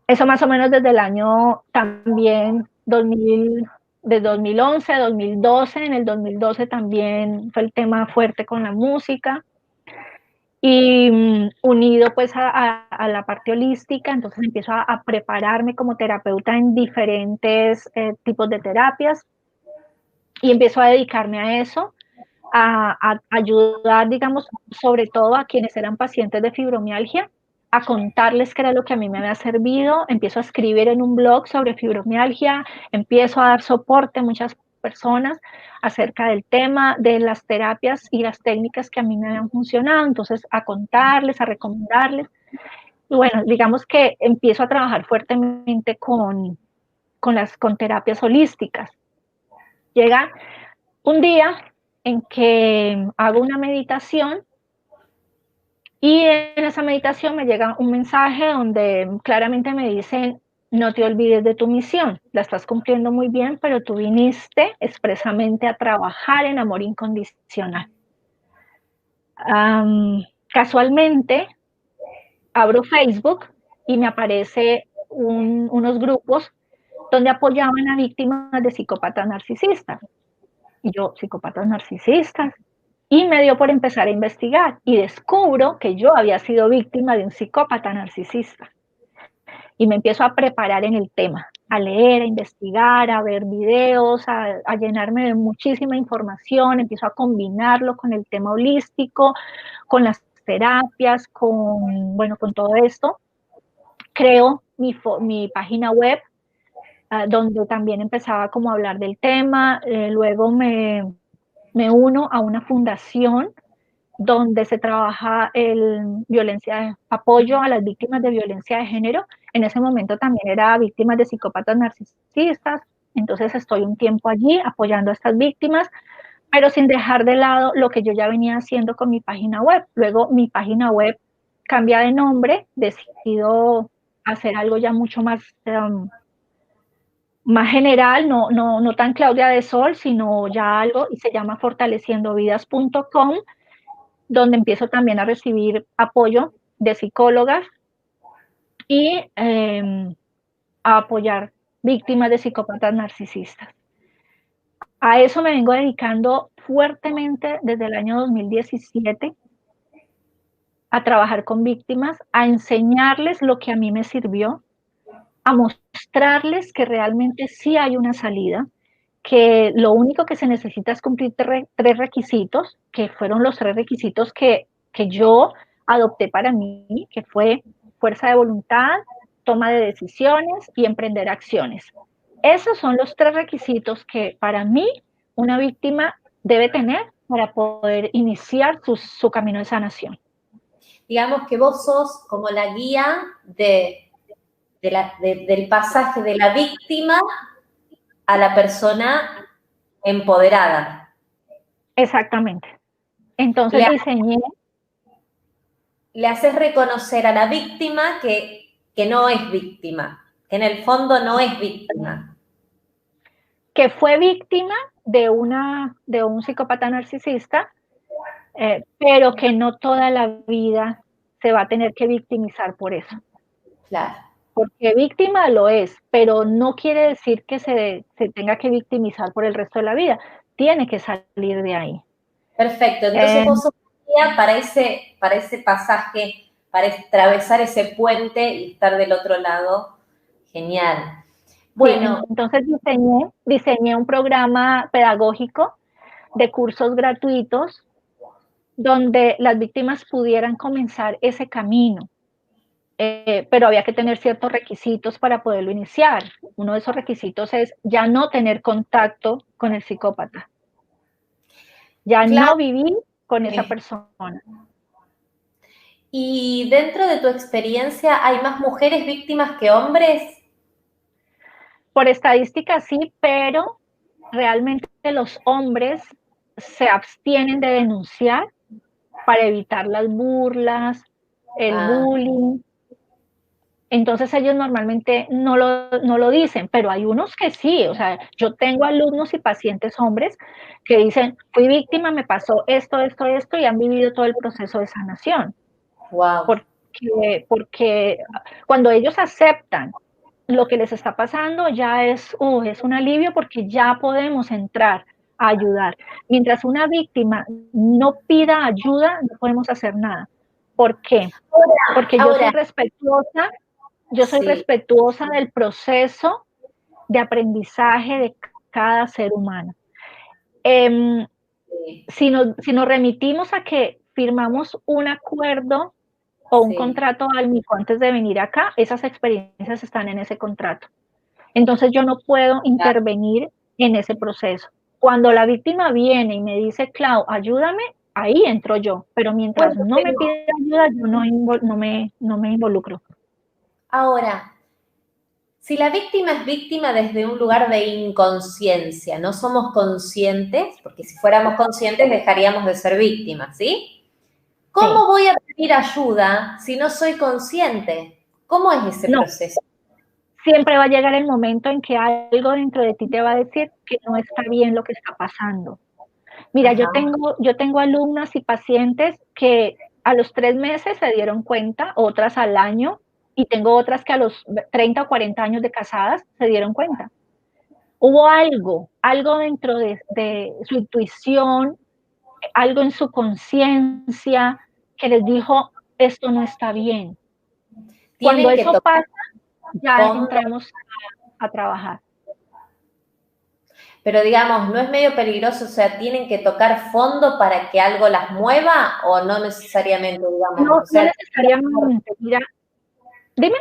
Eso más o menos desde el año también 2000, de 2011, 2012, en el 2012 también fue el tema fuerte con la música y unido pues a la parte holística, entonces empiezo a prepararme como terapeuta en diferentes tipos de terapias y empiezo a dedicarme a eso, a ayudar, digamos, sobre todo a quienes eran pacientes de fibromialgia, a contarles qué era lo que a mí me había servido, empiezo a escribir en un blog sobre fibromialgia, empiezo a dar soporte a muchas personas acerca del tema de las terapias y las técnicas que a mí me habían funcionado, entonces a contarles, a recomendarles. Y bueno, digamos que empiezo a trabajar fuertemente con terapias holísticas. Llega un día en que hago una meditación y en esa meditación me llega un mensaje donde claramente me dicen, no te olvides de tu misión, la estás cumpliendo muy bien, pero tú viniste expresamente a trabajar en amor incondicional. Casualmente abro Facebook y me aparece unos grupos donde apoyaban a víctimas de psicópatas narcisistas. Y yo, psicópatas narcisistas. Y me dio por empezar a investigar y descubro que yo había sido víctima de un psicópata narcisista. Y me empiezo a preparar en el tema, a leer, a investigar, a ver videos, a llenarme de muchísima información, empiezo a combinarlo con el tema holístico, con las terapias, con todo esto. Creo mi página web, donde también empezaba como a hablar del tema, luego me uno a una fundación donde se trabaja apoyo a las víctimas de violencia de género. En ese momento también era víctimas de psicópatas narcisistas, entonces estoy un tiempo allí apoyando a estas víctimas, pero sin dejar de lado lo que yo ya venía haciendo con mi página web. Luego mi página web cambia de nombre, decido hacer algo ya mucho más general, no tan Claudia de Sol, sino ya algo, y se llama fortaleciendovidas.com, donde empiezo también a recibir apoyo de psicólogas y a apoyar víctimas de psicópatas narcisistas. A eso me vengo dedicando fuertemente desde el año 2017, a trabajar con víctimas, a enseñarles lo que a mí me sirvió, a mostrarles que realmente sí hay una salida, que lo único que se necesita es cumplir tres requisitos, que fueron los tres requisitos que yo adopté para mí, que fue fuerza de voluntad, toma de decisiones y emprender acciones. Esos son los tres requisitos que para mí una víctima debe tener para poder iniciar su camino de sanación. digamos que vos sos como la guía del pasaje de la víctima a la persona empoderada. Exactamente. Entonces diseñé. Le haces reconocer a la víctima que no es víctima, que en el fondo no es víctima. Que fue víctima de un psicópata narcisista, pero que no toda la vida se va a tener que victimizar por eso. Claro. Porque víctima lo es, pero no quiere decir que se tenga que victimizar por el resto de la vida. Tiene que salir de ahí. Perfecto. Entonces vos sos guía para ese pasaje, para atravesar ese puente y estar del otro lado. Genial. Bueno, sí, entonces diseñé un programa pedagógico de cursos gratuitos donde las víctimas pudieran comenzar ese camino. Pero había que tener ciertos requisitos para poderlo iniciar. Uno de esos requisitos es ya no tener contacto con el psicópata, ya claro, no vivir con esa persona. ¿Y dentro de tu experiencia hay más mujeres víctimas que hombres? Por estadística sí, pero realmente los hombres se abstienen de denunciar para evitar las burlas, el bullying. Entonces ellos normalmente no lo dicen, pero hay unos que sí, o sea, yo tengo alumnos y pacientes hombres que dicen, fui víctima, me pasó esto, esto, esto, y han vivido todo el proceso de sanación. Wow. Porque cuando ellos aceptan lo que les está pasando, ya es un alivio porque ya podemos entrar a ayudar. Mientras una víctima no pida ayuda, no podemos hacer nada. ¿Por qué? Porque yo soy respetuosa. Yo soy respetuosa del proceso de aprendizaje de cada ser humano. Si nos remitimos a que firmamos un acuerdo o un contrato álmico antes de venir acá, esas experiencias están en ese contrato. Entonces yo no puedo intervenir en ese proceso. Cuando la víctima viene y me dice, Clau, ayúdame, ahí entro yo. Pero mientras no me pide ayuda, yo no me involucro. Ahora, si la víctima es víctima desde un lugar de inconsciencia, no somos conscientes, porque si fuéramos conscientes dejaríamos de ser víctimas, ¿sí? ¿Cómo voy a pedir ayuda si no soy consciente? ¿Cómo es ese proceso? Siempre va a llegar el momento en que algo dentro de ti te va a decir que no está bien lo que está pasando. Mira, yo tengo alumnas y pacientes que a los 3 meses se dieron cuenta, otras al año, y tengo otras que a los 30 o 40 años de casadas se dieron cuenta. Hubo algo dentro de su intuición, algo en su conciencia que les dijo, esto no está bien. Cuando eso pasa, ya entramos a trabajar. Pero digamos, ¿no es medio peligroso? O sea, ¿tienen que tocar fondo para que algo las mueva o no necesariamente, digamos? No, o sea, no necesariamente. Mira, dime.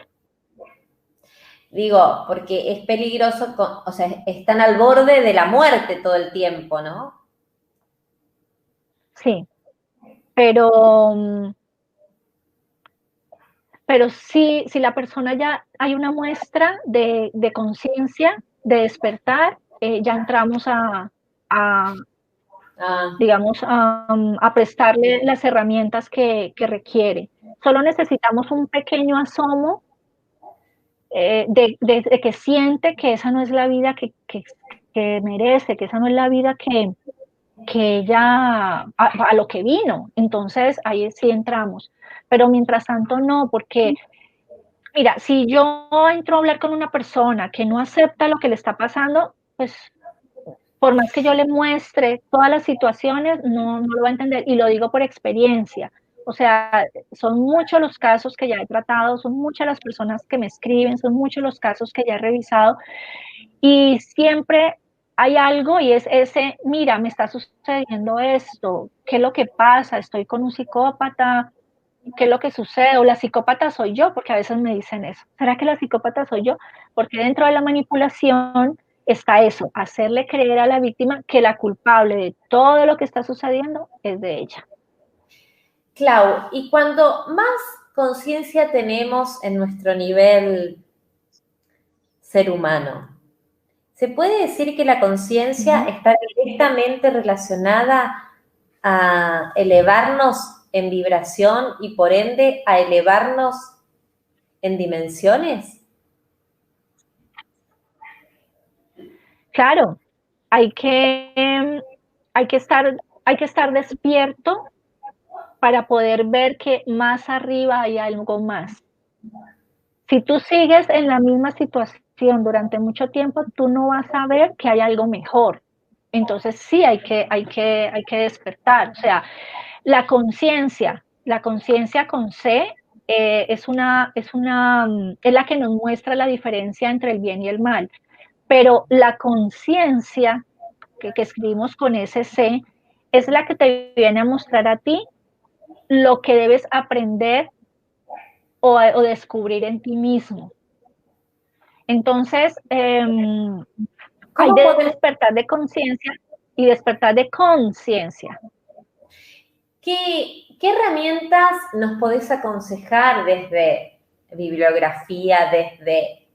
Digo, porque es peligroso, o sea, están al borde de la muerte todo el tiempo, ¿no? Sí, pero si la persona ya hay una muestra de conciencia, de despertar, ya entramos digamos, a prestarle las herramientas que requiere. Solo necesitamos un pequeño asomo de que siente que esa no es la vida que merece, que esa no es la vida que ella, a lo que vino. Entonces, ahí sí entramos. Pero mientras tanto no, porque, mira, si yo entro a hablar con una persona que no acepta lo que le está pasando, pues por más que yo le muestre todas las situaciones, no lo va a entender, y lo digo por experiencia. O sea, son muchos los casos que ya he tratado, son muchas las personas que me escriben, son muchos los casos que ya he revisado, y siempre hay algo y es ese, mira, me está sucediendo esto, ¿qué es lo que pasa? Estoy con un psicópata, ¿qué es lo que sucede? O la psicópata soy yo, porque a veces me dicen eso. ¿Será que la psicópata soy yo? Porque dentro de la manipulación está eso, hacerle creer a la víctima que la culpable de todo lo que está sucediendo es de ella. Clau, y cuando más conciencia tenemos en nuestro nivel ser humano, ¿se puede decir que la conciencia está directamente relacionada a elevarnos en vibración y por ende a elevarnos en dimensiones? Claro, hay que, hay que estar despierto para poder ver que más arriba hay algo más. Si tú sigues en la misma situación durante mucho tiempo, tú no vas a ver que hay algo mejor. Entonces sí hay que despertar. O sea, la conciencia con C es la que nos muestra la diferencia entre el bien y el mal. Pero la conciencia que escribimos con ese C es la que te viene a mostrar a ti lo que debes aprender o descubrir en ti mismo. Entonces, hay ¿Cómo podemos, despertar de conciencia y despertar de conciencia. qué herramientas nos podés aconsejar desde bibliografía, desde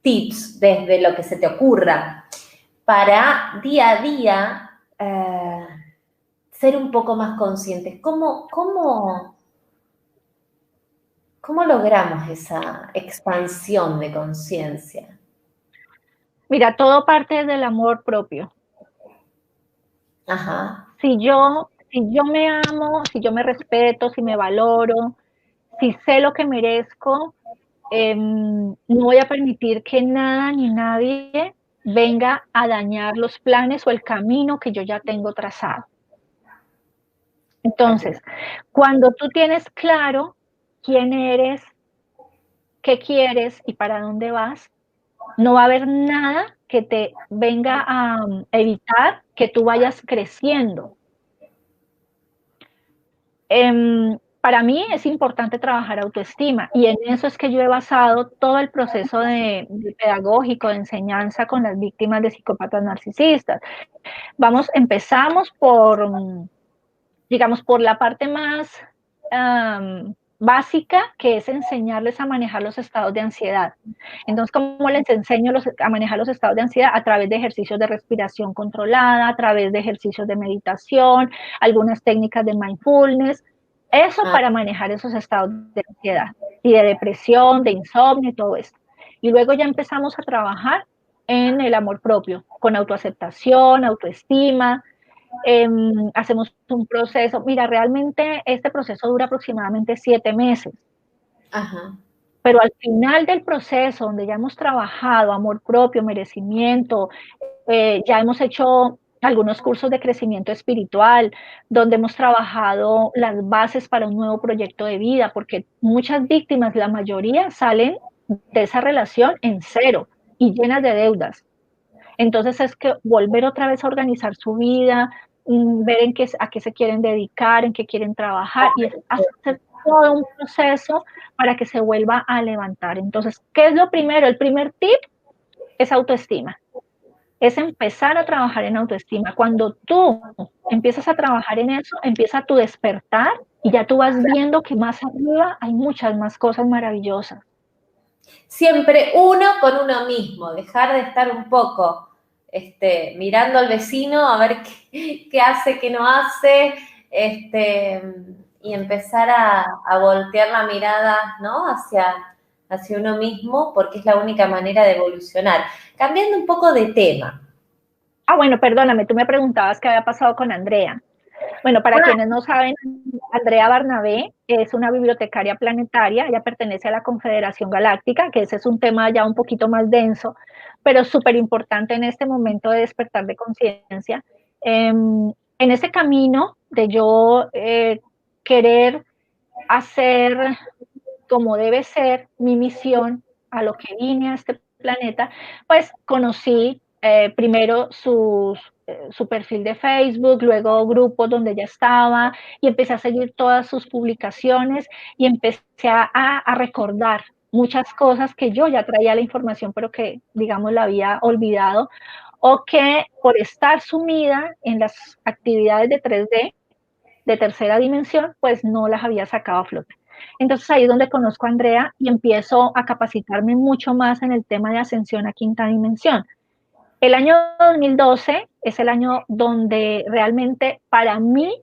tips, desde lo que se te ocurra, para día a día ser un poco más conscientes? ¿Cómo logramos esa expansión de conciencia? Mira, todo parte del amor propio. Ajá. Si yo me amo, si yo me respeto, si me valoro, si sé lo que merezco, no voy a permitir que nada ni nadie venga a dañar los planes o el camino que yo ya tengo trazado. Entonces, cuando tú tienes claro quién eres, qué quieres y para dónde vas, no va a haber nada que te venga a evitar que tú vayas creciendo. Para mí es importante trabajar autoestima y en eso es que yo he basado todo el proceso de pedagógico, de enseñanza con las víctimas de psicópatas narcisistas. Empezamos por, digamos, por la parte más básica, que es enseñarles a manejar los estados de ansiedad. Entonces, ¿cómo les enseño a manejar los estados de ansiedad? A través de ejercicios de respiración controlada, a través de ejercicios de meditación, algunas técnicas de mindfulness. Eso para manejar esos estados de ansiedad y de depresión, de insomnio y todo esto. Y luego ya empezamos a trabajar en el amor propio, con autoaceptación, autoestima. Hacemos un proceso. Mira, realmente este proceso dura aproximadamente 7 meses. Ajá. Pero al final del proceso, donde ya hemos trabajado amor propio, merecimiento, ya hemos hecho algunos cursos de crecimiento espiritual, donde hemos trabajado las bases para un nuevo proyecto de vida, porque muchas víctimas, la mayoría, salen de esa relación en cero y llenas de deudas. Entonces es que volver otra vez a organizar su vida, ver a qué se quieren dedicar, en qué quieren trabajar y es hacer todo un proceso para que se vuelva a levantar. Entonces, ¿qué es lo primero? El primer tip es autoestima. Es empezar a trabajar en autoestima. Cuando tú empiezas a trabajar en eso, empieza tu despertar y ya tú vas viendo que más arriba hay muchas más cosas maravillosas. Siempre uno con uno mismo, dejar de estar un poco mirando al vecino a ver qué hace, qué no hace, y empezar a voltear la mirada, ¿no? hacia uno mismo, porque es la única manera de evolucionar. Cambiando un poco de tema. Ah, bueno, perdóname, tú me preguntabas qué había pasado con Andrea. Bueno, para quienes no saben, Andrea Barnabé es una bibliotecaria planetaria, ella pertenece a la Confederación Galáctica, que ese es un tema ya un poquito más denso, pero súper importante en este momento de despertar de conciencia. En ese camino de yo querer hacer como debe ser mi misión, a lo que vine a este planeta, pues conocí primero su perfil de Facebook, luego grupos donde ella estaba y empecé a seguir todas sus publicaciones y empecé a recordar muchas cosas que yo ya traía la información, pero que, digamos, la había olvidado o que por estar sumida en las actividades de 3D, de tercera dimensión, pues no las había sacado a flote. Entonces ahí es donde conozco a Andrea y empiezo a capacitarme mucho más en el tema de ascensión a quinta dimensión. El año 2012 es el año donde realmente para mí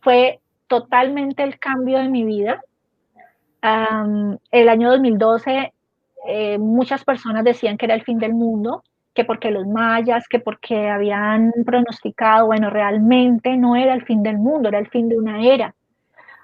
fue totalmente el cambio de mi vida. El año 2012 muchas personas decían que era el fin del mundo, que porque los mayas, que porque habían pronosticado, bueno, realmente no era el fin del mundo, era el fin de una era.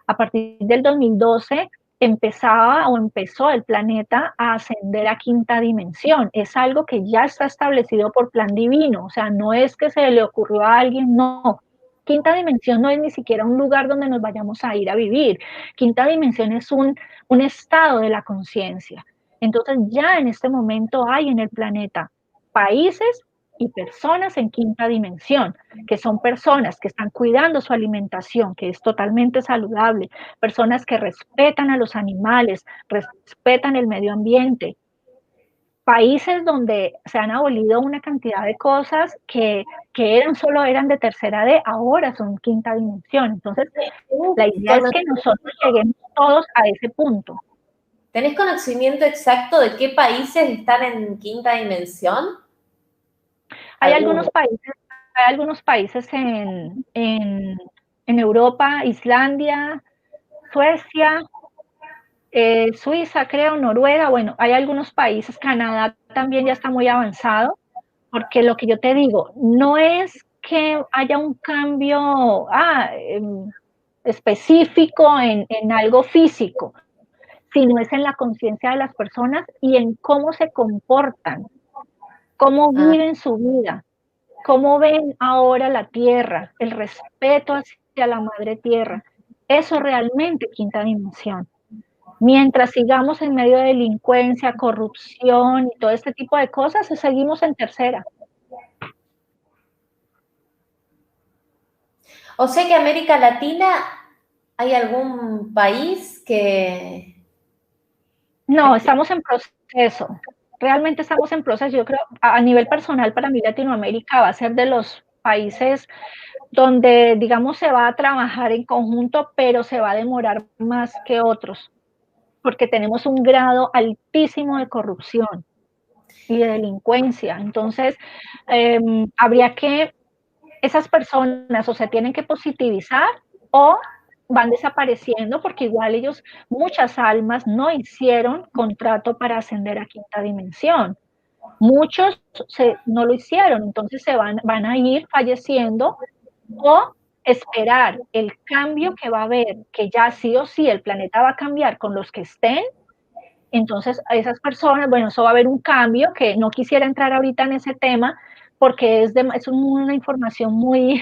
A partir del 2012 empezó el planeta a ascender a quinta dimensión. Es algo que ya está establecido por plan divino, o sea, no es que se le ocurrió a alguien, no. Quinta dimensión no es ni siquiera un lugar donde nos vayamos a ir a vivir. Quinta dimensión es un estado de la conciencia. Entonces ya en este momento hay en el planeta países y personas en quinta dimensión, que son personas que están cuidando su alimentación, que es totalmente saludable, personas que respetan a los animales, respetan el medio ambiente, países donde se han abolido una cantidad de cosas que eran de tercera D, ahora son quinta dimensión. Entonces, la idea es que nosotros lleguemos todos a ese punto. ¿Tenés conocimiento exacto de qué países están en quinta dimensión? Hay algunos países en Europa, Islandia, Suecia, Suiza, creo, Noruega, bueno, hay algunos países, Canadá también ya está muy avanzado, porque lo que yo te digo, no es que haya un cambio específico en algo físico, sino es en la conciencia de las personas y en cómo se comportan, cómo viven su vida, cómo ven ahora la tierra, el respeto hacia la madre tierra. Eso realmente quinta dimensión. Mientras sigamos en medio de delincuencia, corrupción y todo este tipo de cosas, seguimos en tercera. O sea que América Latina, ¿hay algún país que...? No, estamos en proceso. Realmente estamos en proceso. Yo creo, a nivel personal, para mí Latinoamérica va a ser de los países donde, digamos, se va a trabajar en conjunto, pero se va a demorar más que otros, porque tenemos un grado altísimo de corrupción y de delincuencia. Entonces, habría que, esas personas o se tienen que positivizar o van desapareciendo porque igual ellos, muchas almas no hicieron contrato para ascender a quinta dimensión. Muchos no lo hicieron, entonces van a ir falleciendo o esperar el cambio que va a haber, que ya sí o sí el planeta va a cambiar con los que estén. Entonces, a esas personas, bueno, eso va a haber un cambio, que no quisiera entrar ahorita en ese tema, porque es una información muy,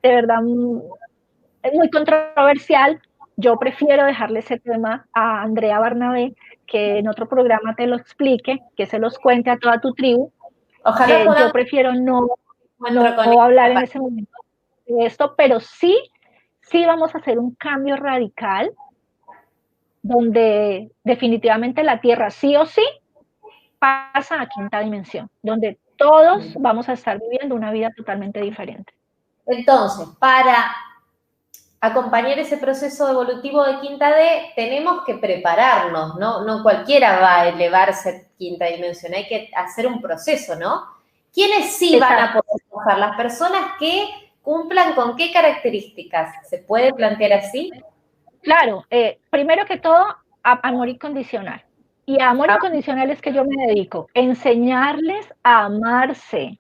de verdad, muy controversial. Yo prefiero dejarle ese tema a Andrea Barnabé, que en otro programa te lo explique, que se los cuente a toda tu tribu. Ojalá yo prefiero no hablar en ese momento de esto, pero sí vamos a hacer un cambio radical donde definitivamente la Tierra sí o sí pasa a quinta dimensión, donde todos vamos a estar viviendo una vida totalmente diferente. Entonces, para acompañar ese proceso evolutivo de quinta D, tenemos que prepararnos, ¿no? No cualquiera va a elevarse a quinta dimensión, hay que hacer un proceso, ¿no? ¿Quiénes sí van a poder pasar? Las personas que cumplan con qué características, ¿se puede plantear así? Claro, primero que todo, amor incondicional. Y a amor incondicional es que yo me dedico, enseñarles a amarse,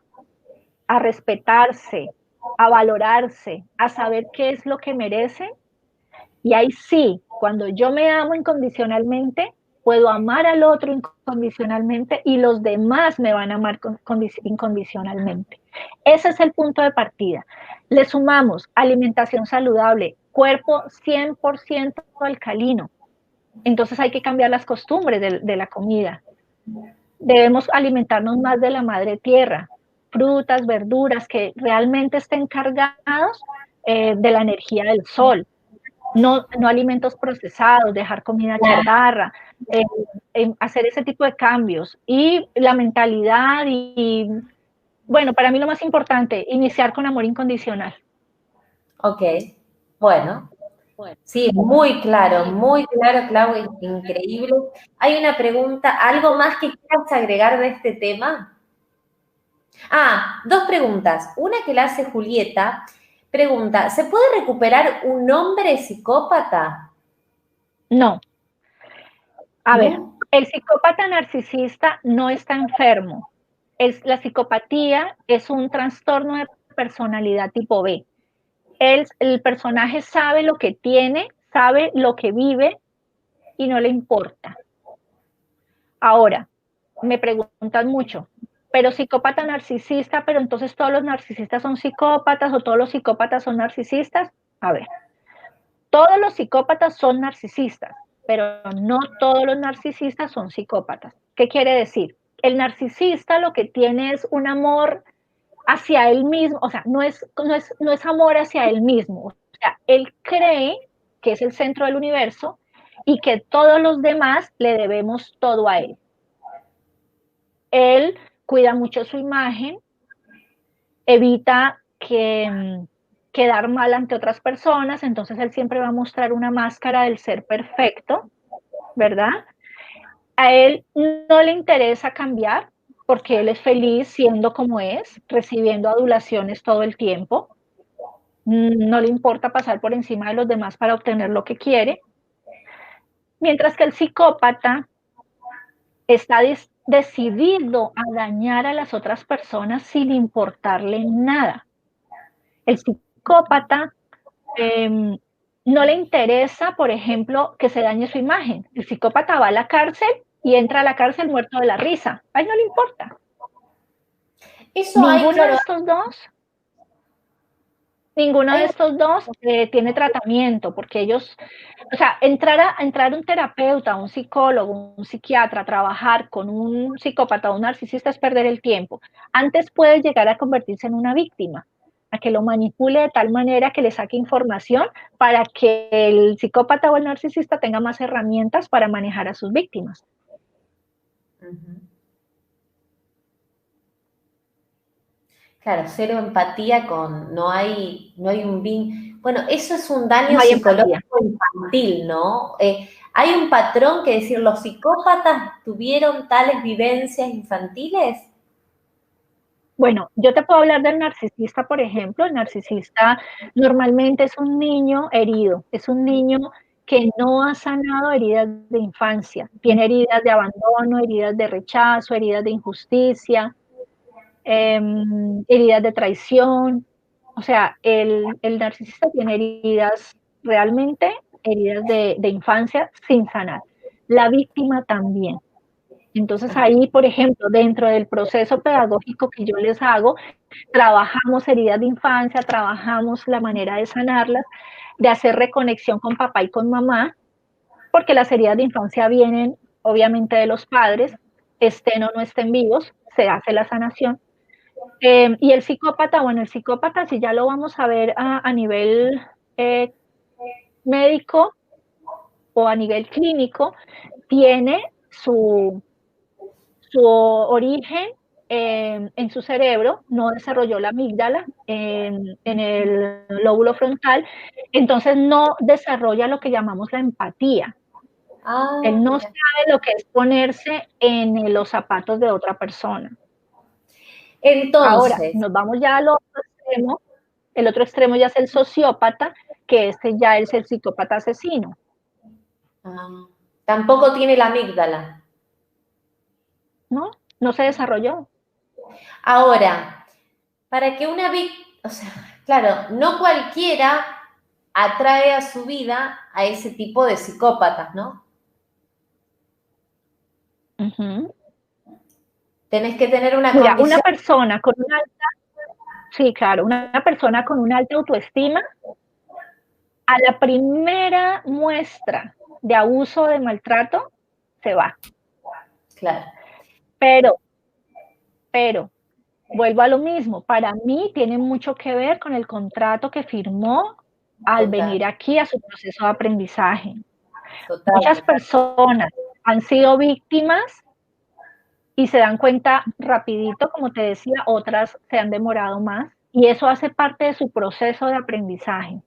a respetarse, a valorarse, a saber qué es lo que merecen. Y ahí sí, cuando yo me amo incondicionalmente, puedo amar al otro incondicionalmente y los demás me van a amar incondicionalmente. Ese es el punto de partida. Le sumamos alimentación saludable, cuerpo 100% alcalino. Entonces hay que cambiar las costumbres de la comida. Debemos alimentarnos más de la madre tierra, frutas, verduras que realmente estén cargados de la energía del sol. No alimentos procesados, dejar comida chatarra, hacer ese tipo de cambios. Y la mentalidad bueno, para mí lo más importante, iniciar con amor incondicional. Ok. Bueno, sí, muy claro, Clau, increíble. Hay una pregunta, ¿algo más que quieras agregar de este tema? Ah, dos preguntas. Una que la hace Julieta, pregunta, ¿se puede recuperar un hombre psicópata? No. A ver, ¿No? el psicópata narcisista no está enfermo. La psicopatía es un trastorno de personalidad tipo B. El personaje sabe lo que tiene, sabe lo que vive y no le importa. Ahora, me preguntan mucho, pero psicópata narcisista, pero entonces todos los narcisistas son psicópatas o todos los psicópatas son narcisistas. A ver, todos los psicópatas son narcisistas, pero no todos los narcisistas son psicópatas. ¿Qué quiere decir? El narcisista lo que tiene es un amor hacia él mismo, o sea, no es amor hacia él mismo. O sea, él cree que es el centro del universo y que todos los demás le debemos todo a él. Él cuida mucho su imagen, evita quedar mal ante otras personas, entonces él siempre va a mostrar una máscara del ser perfecto, ¿verdad? A él no le interesa cambiar porque él es feliz siendo como es, recibiendo adulaciones todo el tiempo. No le importa pasar por encima de los demás para obtener lo que quiere, mientras que el psicópata está decidido a dañar a las otras personas sin importarle nada. El psicópata no le interesa, por ejemplo, que se dañe su imagen. El psicópata va a la cárcel y entra a la cárcel muerto de la risa. A él no le importa. Eso hay, Ninguno de claro, estos dos Ninguno de hay, estos dos tiene tratamiento, porque ellos, o sea, entrar un terapeuta, un psicólogo, un psiquiatra, trabajar con un psicópata o un narcisista es perder el tiempo. Antes puede llegar a convertirse en una víctima, a que lo manipule de tal manera que le saque información para que el psicópata o el narcisista tenga más herramientas para manejar a sus víctimas. claro, cero empatía con, no hay un bin. Bueno, eso es un daño No hay empatía. psicológico infantil, ¿no? Hay un patrón que decir, ¿los psicópatas tuvieron tales vivencias infantiles? Bueno, yo te puedo hablar del narcisista, por ejemplo. El narcisista normalmente es un niño herido, es un niño que no ha sanado heridas de infancia. Tiene heridas de abandono, heridas de rechazo, heridas de injusticia, heridas de traición. O sea, el narcisista tiene heridas, realmente heridas de infancia sin sanar. La víctima también. Entonces ahí, por ejemplo, dentro del proceso pedagógico que yo les hago, trabajamos heridas de infancia, trabajamos la manera de sanarlas, de hacer reconexión con papá y con mamá, porque las heridas de infancia vienen obviamente de los padres, estén o no estén vivos, se hace la sanación. Y el psicópata, bueno, el psicópata, si ya lo vamos a ver a nivel médico o a nivel clínico, tiene su origen en su cerebro, no desarrolló la amígdala en el lóbulo frontal, entonces no desarrolla lo que llamamos la empatía. Ah, Él no mira. sabe lo que es ponerse en los zapatos de otra persona. Ahora, Entonces, nos vamos ya al otro extremo. El otro extremo ya es el sociópata, que este ya es el psicópata asesino. tampoco tiene la amígdala. ¿No? No se desarrolló. Ahora, para que una víctima, o sea, claro, no cualquiera atrae a su vida a ese tipo de psicópatas, ¿no? Uh-huh. Tenés que tener una Mira, una condición. persona con una Sí, claro, una persona con una alta autoestima, a la primera muestra de abuso o de maltrato, se va. Claro, Pero, pero, vuelvo a lo mismo, para mí tiene mucho que ver con el contrato que firmó al total, venir aquí a su proceso de aprendizaje. total, Muchas total. personas han sido víctimas y se dan cuenta rapidito, como te decía, otras se han demorado más y eso hace parte de su proceso de aprendizaje.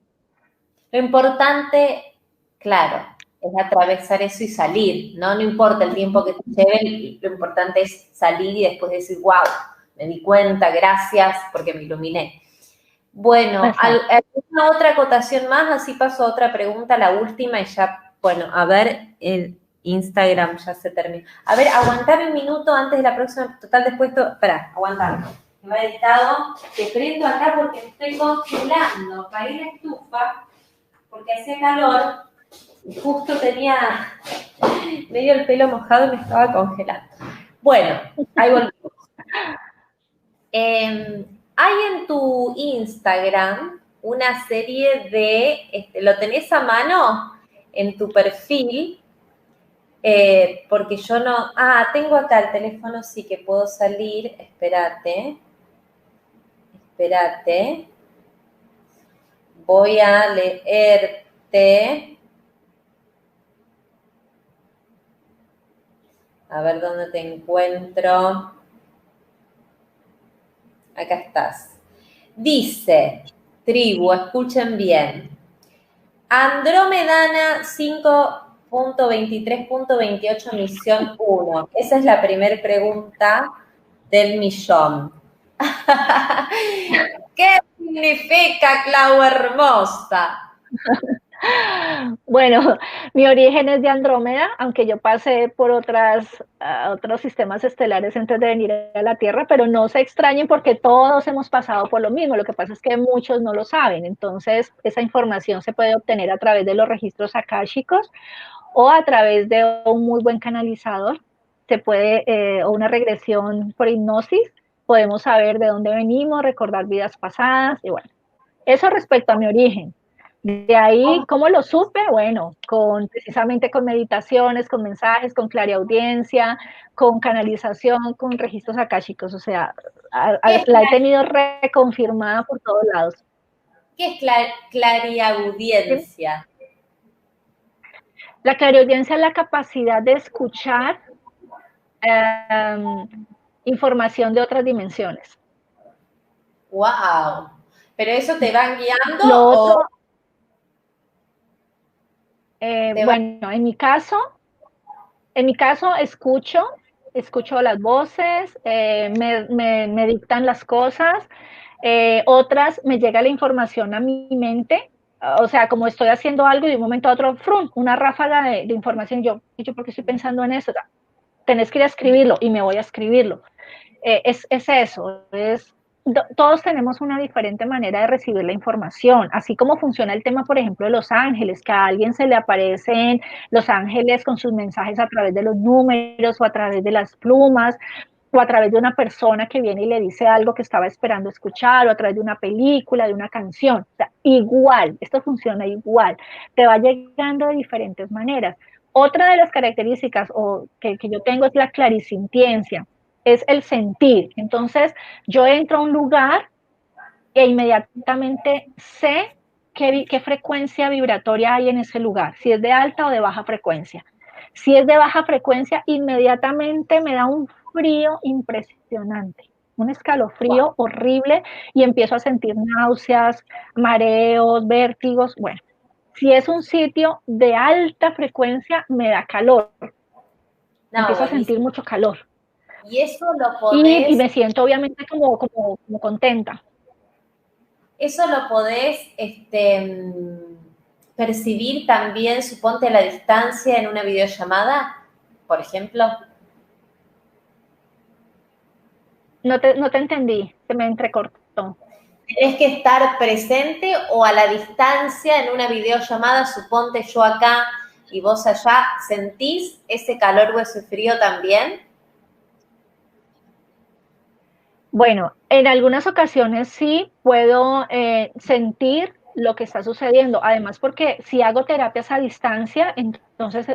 Lo importante, claro, es atravesar eso y salir, ¿no? No importa el tiempo que te lleve, lo importante es salir y después decir, wow, me di cuenta, gracias, porque me iluminé. Bueno, ¿alguna otra acotación más? Así paso a otra pregunta, la última, y ya, bueno, a ver, el Instagram ya se termina. A ver, aguantame un minuto antes de la próxima, total, después, espera, aguantame. Me ha editado, te prendo acá porque me estoy congelando, apagué la estufa, porque hacía calor, y justo tenía medio el pelo mojado y me estaba congelando. Bueno, ahí volvemos. Hay en tu Instagram una serie de, ¿lo tenés a mano en tu perfil? Porque yo no, tengo acá el teléfono, sí que puedo salir, espérate, voy a leerte, a ver dónde te encuentro. Acá estás. Dice, tribu, escuchen bien. Andromedana 5.23.28 misión 1. Esa es la primera pregunta del millón. ¿Qué significa, Clau hermosa? Bueno, mi origen es de Andrómeda, aunque yo pasé por otros sistemas estelares antes de venir a la Tierra, pero no se extrañen porque todos hemos pasado por lo mismo. Lo que pasa es que muchos no lo saben. Entonces, esa información se puede obtener a través de los registros akáshicos o a través de un muy buen canalizador. Se puede, o una regresión por hipnosis, podemos saber de dónde venimos, recordar vidas pasadas y bueno. Eso respecto a mi origen. De ahí, ¿cómo lo supe? Bueno, precisamente con meditaciones, con mensajes, con clariaudiencia, con canalización, con registros akáshicos. O sea, la he tenido reconfirmada por todos lados. ¿Qué es clariaudiencia? La clariaudiencia es la capacidad de escuchar información de otras dimensiones. ¡Wow! ¿Pero eso te van guiando Lo otro, o...? bueno, en mi caso escucho las voces, me dictan las cosas, otras me llega la información a mi mente, o sea, como estoy haciendo algo y de un momento a otro, ¡frum!, una ráfaga de información, yo ¿por qué estoy pensando en eso? Tenés que ir a escribirlo y me voy a escribirlo. Es eso, todos tenemos una diferente manera de recibir la información, así como funciona el tema, por ejemplo, de los ángeles, que a alguien se le aparecen los ángeles con sus mensajes a través de los números o a través de las plumas, o a través de una persona que viene y le dice algo que estaba esperando escuchar, o a través de una película, de una canción. O sea, igual, esto funciona igual, te va llegando de diferentes maneras. Otra de las características que yo tengo es la clarisintiencia, es el sentir. Entonces, yo entro a un lugar e inmediatamente sé qué frecuencia vibratoria hay en ese lugar, si es de alta o de baja frecuencia. Si es de baja frecuencia, inmediatamente me da un frío impresionante, un escalofrío horrible y empiezo a sentir náuseas, mareos, vértigos. Bueno, si es un sitio de alta frecuencia, me da calor. Empiezo a sentir mucho calor. Y eso lo podés... Y me siento obviamente como contenta. Eso lo podés percibir también, suponte, a la distancia en una videollamada, por ejemplo. No te entendí, se me entrecortó. ¿Tenés que estar presente o a la distancia en una videollamada, suponte yo acá y vos allá, sentís ese calor o ese frío también? Bueno, en algunas ocasiones sí puedo sentir lo que está sucediendo. Además, porque si hago terapias a distancia, entonces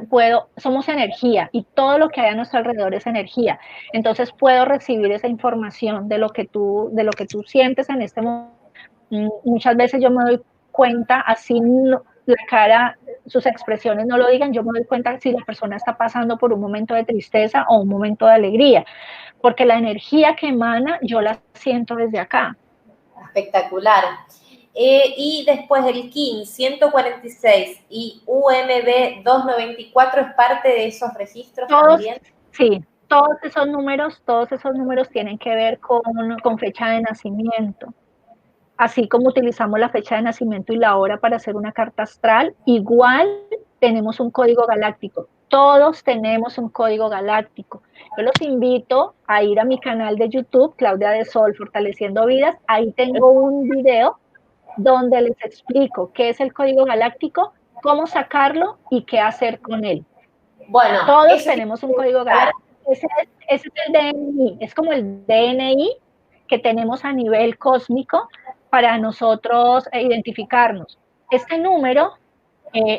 somos energía y todo lo que hay a nuestro alrededor es energía. Entonces puedo recibir esa información de lo que tú sientes en este momento. Muchas veces yo me doy cuenta, así la cara, sus expresiones no lo digan, yo me doy cuenta si la persona está pasando por un momento de tristeza o un momento de alegría, porque la energía que emana yo la siento desde acá. Espectacular. y después el KIN 146 y UMB 294 es parte de esos registros también. Sí, todos esos números tienen que ver con fecha de nacimiento. Así como utilizamos la fecha de nacimiento y la hora para hacer una carta astral, igual tenemos un código galáctico. Todos tenemos un código galáctico. Yo los invito a ir a mi canal de YouTube, Claudia de Sol, Fortaleciendo Vidas. Ahí tengo un video donde les explico qué es el código galáctico, cómo sacarlo y qué hacer con él. Bueno, todos tenemos un código galáctico. Ese es el DNI, es como el DNI que tenemos a nivel cósmico para nosotros identificarnos. Este número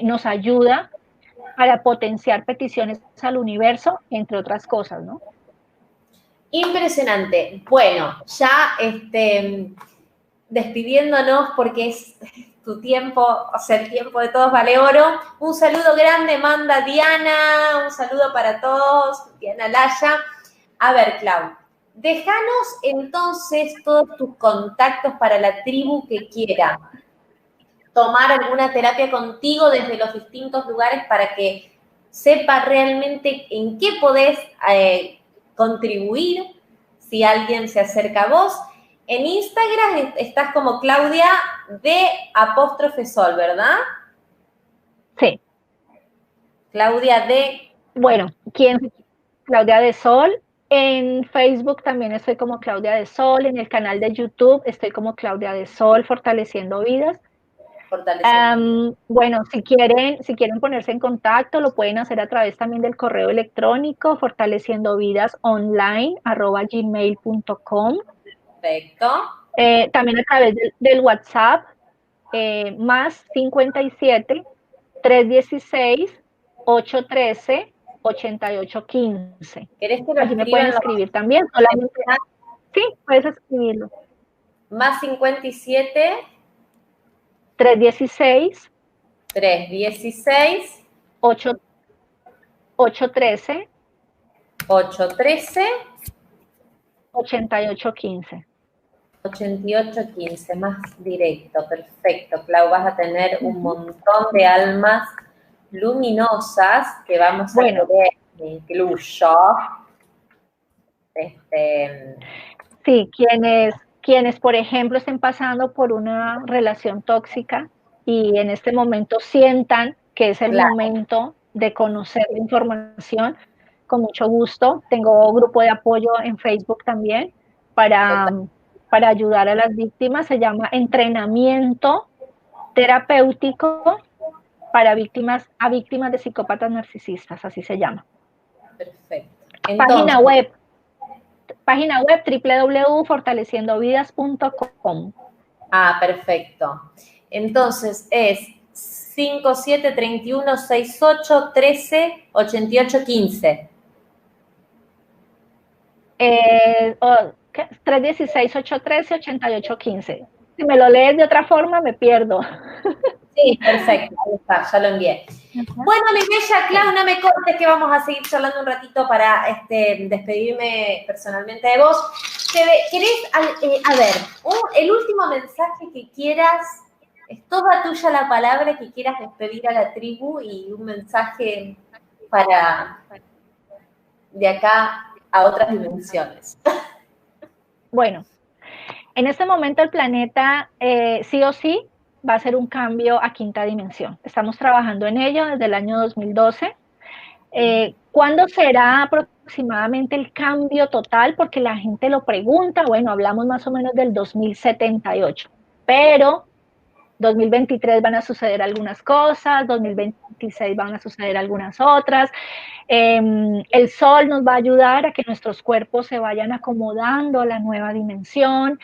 nos ayuda para potenciar peticiones al universo, entre otras cosas, ¿no? Impresionante. Bueno, ya despidiéndonos porque es tu tiempo, o sea, el tiempo de todos vale oro. Un saludo grande manda Diana, un saludo para todos, Diana Laya. A ver, Clau, déjanos entonces todos tus contactos para la tribu que quiera tomar alguna terapia contigo desde los distintos lugares para que sepa realmente en qué podés contribuir si alguien se acerca a vos. En Instagram estás como Claudia _Sol, ¿verdad? Sí. Claudia de... Bueno, Claudia de Sol. En Facebook también estoy como Claudia de Sol. En el canal de YouTube estoy como Claudia de Sol, Fortaleciendo Vidas. Bueno, si quieren ponerse en contacto, lo pueden hacer a través también del correo electrónico fortaleciendovida_online@gmail.com. Perfecto. También a través del WhatsApp, más 57 316 813 8815. ¿Querés que lo Allí me pueden escribir también. Solamente, sí, puedes escribirlo. Más 57 316 813 8815. 8815, más directo, perfecto. Clau, vas a tener un montón de almas luminosas que vamos a querer, incluyo. Sí, quienes, por ejemplo, estén pasando por una relación tóxica y en este momento sientan que es el momento de conocer la información, con mucho gusto. Tengo grupo de apoyo en Facebook también para ayudar a las víctimas. Se llama Entrenamiento Terapéutico para víctimas de psicópatas narcisistas, así se llama. Perfecto. Entonces, página web www.fortaleciendovidas.com. Ah, perfecto. Entonces es 573168138815. 316-813-8815. Si me lo lees de otra forma, me pierdo. Sí, perfecto, ahí está, ya lo envié. Bueno, mi bella Clau, no me cortes que vamos a seguir charlando un ratito para despedirme personalmente de vos. ¿Querés, a ver, el último mensaje que quieras, es toda tuya la palabra que quieras despedir a la tribu y un mensaje para de acá a otras dimensiones? Bueno, en este momento el planeta sí o sí va a hacer un cambio a quinta dimensión. Estamos trabajando en ello desde el año 2012. ¿Cuándo será aproximadamente el cambio total? Porque la gente lo pregunta. Bueno, hablamos más o menos del 2078, pero 2023 van a suceder algunas cosas, 2026 van a suceder algunas otras. El sol nos va a ayudar a que nuestros cuerpos se vayan acomodando a la nueva dimensión.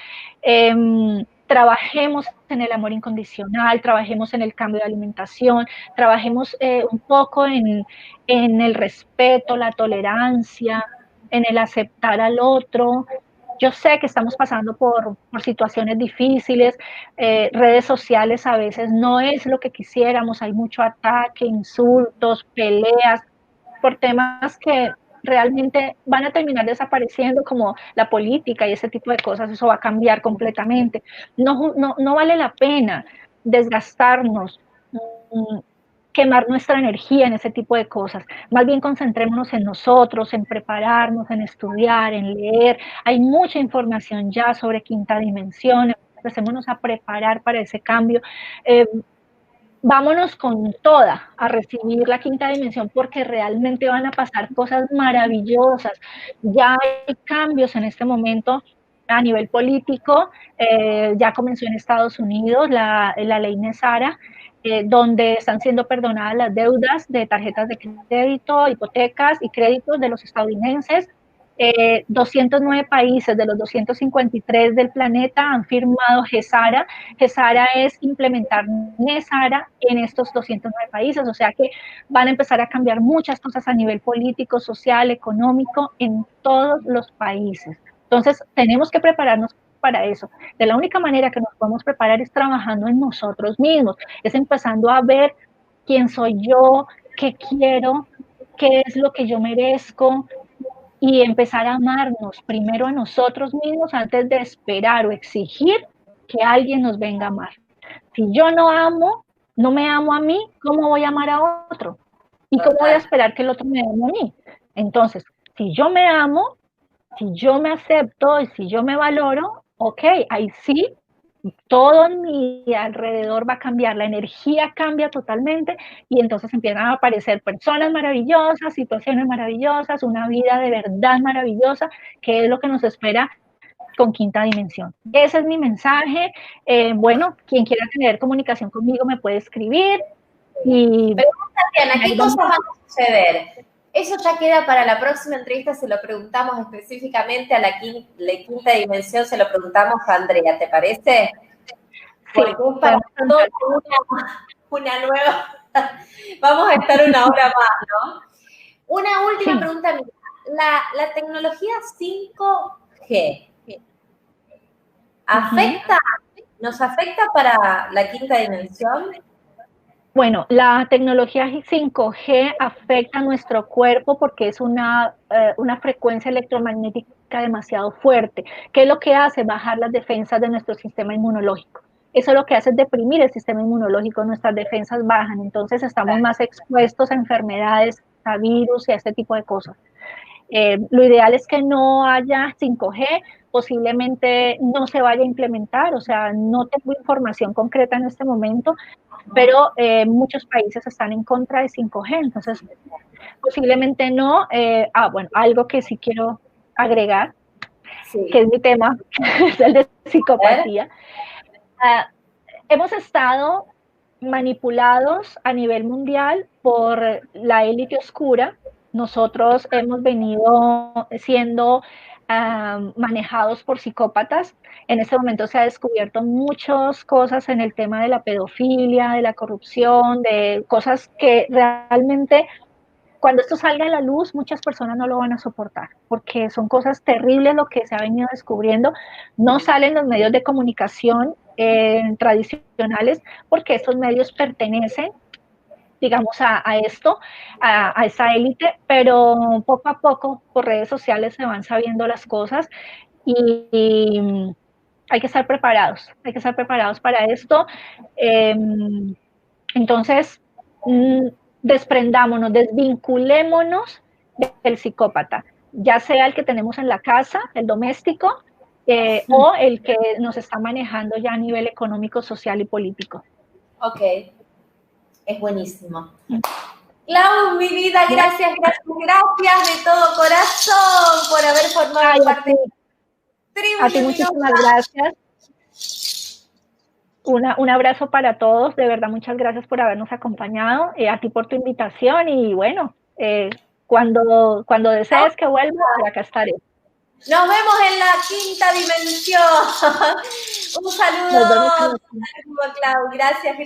Trabajemos en el amor incondicional, trabajemos en el cambio de alimentación, trabajemos un poco en el respeto, la tolerancia, en el aceptar al otro. Yo sé que estamos pasando por situaciones difíciles, redes sociales a veces no es lo que quisiéramos, hay mucho ataque, insultos, peleas, por temas que realmente van a terminar desapareciendo, como la política y ese tipo de cosas. Eso va a cambiar completamente. No vale la pena desgastarnos, quemar nuestra energía en ese tipo de cosas. Más bien concentrémonos en nosotros, en prepararnos, en estudiar, en leer. Hay mucha información ya sobre quinta dimensión. Empecémonos a preparar para ese cambio. Vámonos con toda a recibir la quinta dimensión, porque realmente van a pasar cosas maravillosas. Ya hay cambios en este momento a nivel político. Ya comenzó en Estados Unidos la ley Nesara, donde están siendo perdonadas las deudas de tarjetas de crédito, hipotecas y créditos de los estadounidenses. 209 países de los 253 del planeta han firmado GESARA. GESARA es implementar NESARA en estos 209 países, o sea que van a empezar a cambiar muchas cosas a nivel político, social, económico, en todos los países. Entonces, tenemos que prepararnos para eso. De la única manera que nos podemos preparar es trabajando en nosotros mismos, es empezando a ver quién soy yo, qué quiero, qué es lo que yo merezco, y empezar a amarnos primero a nosotros mismos antes de esperar o exigir que alguien nos venga a amar. Si yo no me amo a mí, ¿cómo voy a amar a otro? ¿Y cómo voy a esperar que el otro me ame a mí? Entonces, si yo me amo, si yo me acepto y si yo me valoro, ok, ahí sí, todo en mi alrededor va a cambiar, la energía cambia totalmente y entonces empiezan a aparecer personas maravillosas, situaciones maravillosas, una vida de verdad maravillosa, que es lo que nos espera con quinta dimensión. Ese es mi mensaje. Bueno, quien quiera tener comunicación conmigo me puede escribir. Y Tatiana, ¿qué cosas van a suceder? Eso ya queda para la próxima entrevista, se lo preguntamos específicamente a la quinta dimensión, se lo preguntamos a Andrea, ¿te parece? Porque sí, es para toda una nueva, vamos a estar una hora más, ¿no? Una última pregunta mía. La tecnología 5G, ¿afecta, nos afecta para la quinta dimensión? Bueno, la tecnología 5G afecta a nuestro cuerpo porque es una frecuencia electromagnética demasiado fuerte. ¿Qué es lo que hace? Bajar las defensas de nuestro sistema inmunológico. Eso lo que hace es deprimir el sistema inmunológico, nuestras defensas bajan, entonces estamos más expuestos a enfermedades, a virus y a este tipo de cosas. Lo ideal es que no haya 5G, posiblemente no se vaya a implementar, o sea, no tengo información concreta en este momento, pero muchos países están en contra de 5G, entonces posiblemente no. Bueno, algo que sí quiero agregar, que es mi tema, es el de psicopatía. Hemos estado manipulados a nivel mundial por la élite oscura. Nosotros hemos venido siendo manejados por psicópatas. En este momento se ha descubierto muchas cosas en el tema de la pedofilia, de la corrupción, de cosas que realmente, cuando esto salga a la luz, muchas personas no lo van a soportar, porque son cosas terribles lo que se ha venido descubriendo. No salen los medios de comunicación tradicionales, porque estos medios pertenecen, digamos, a esto, a esa élite, pero poco a poco por redes sociales se van sabiendo las cosas y hay que estar preparados para esto. Entonces, desprendámonos, desvinculémonos del psicópata, ya sea el que tenemos en la casa, el doméstico, o el que nos está manejando ya a nivel económico, social y político. Ok, es buenísimo. Clau, mi vida, gracias de todo corazón por haber formado parte de Tribu. A ti muchísimas gracias. Un abrazo para todos, de verdad, muchas gracias por habernos acompañado, a ti por tu invitación y bueno, cuando desees que vuelva, acá estaré. Nos vemos en la quinta dimensión. Un saludo, Clau. Gracias.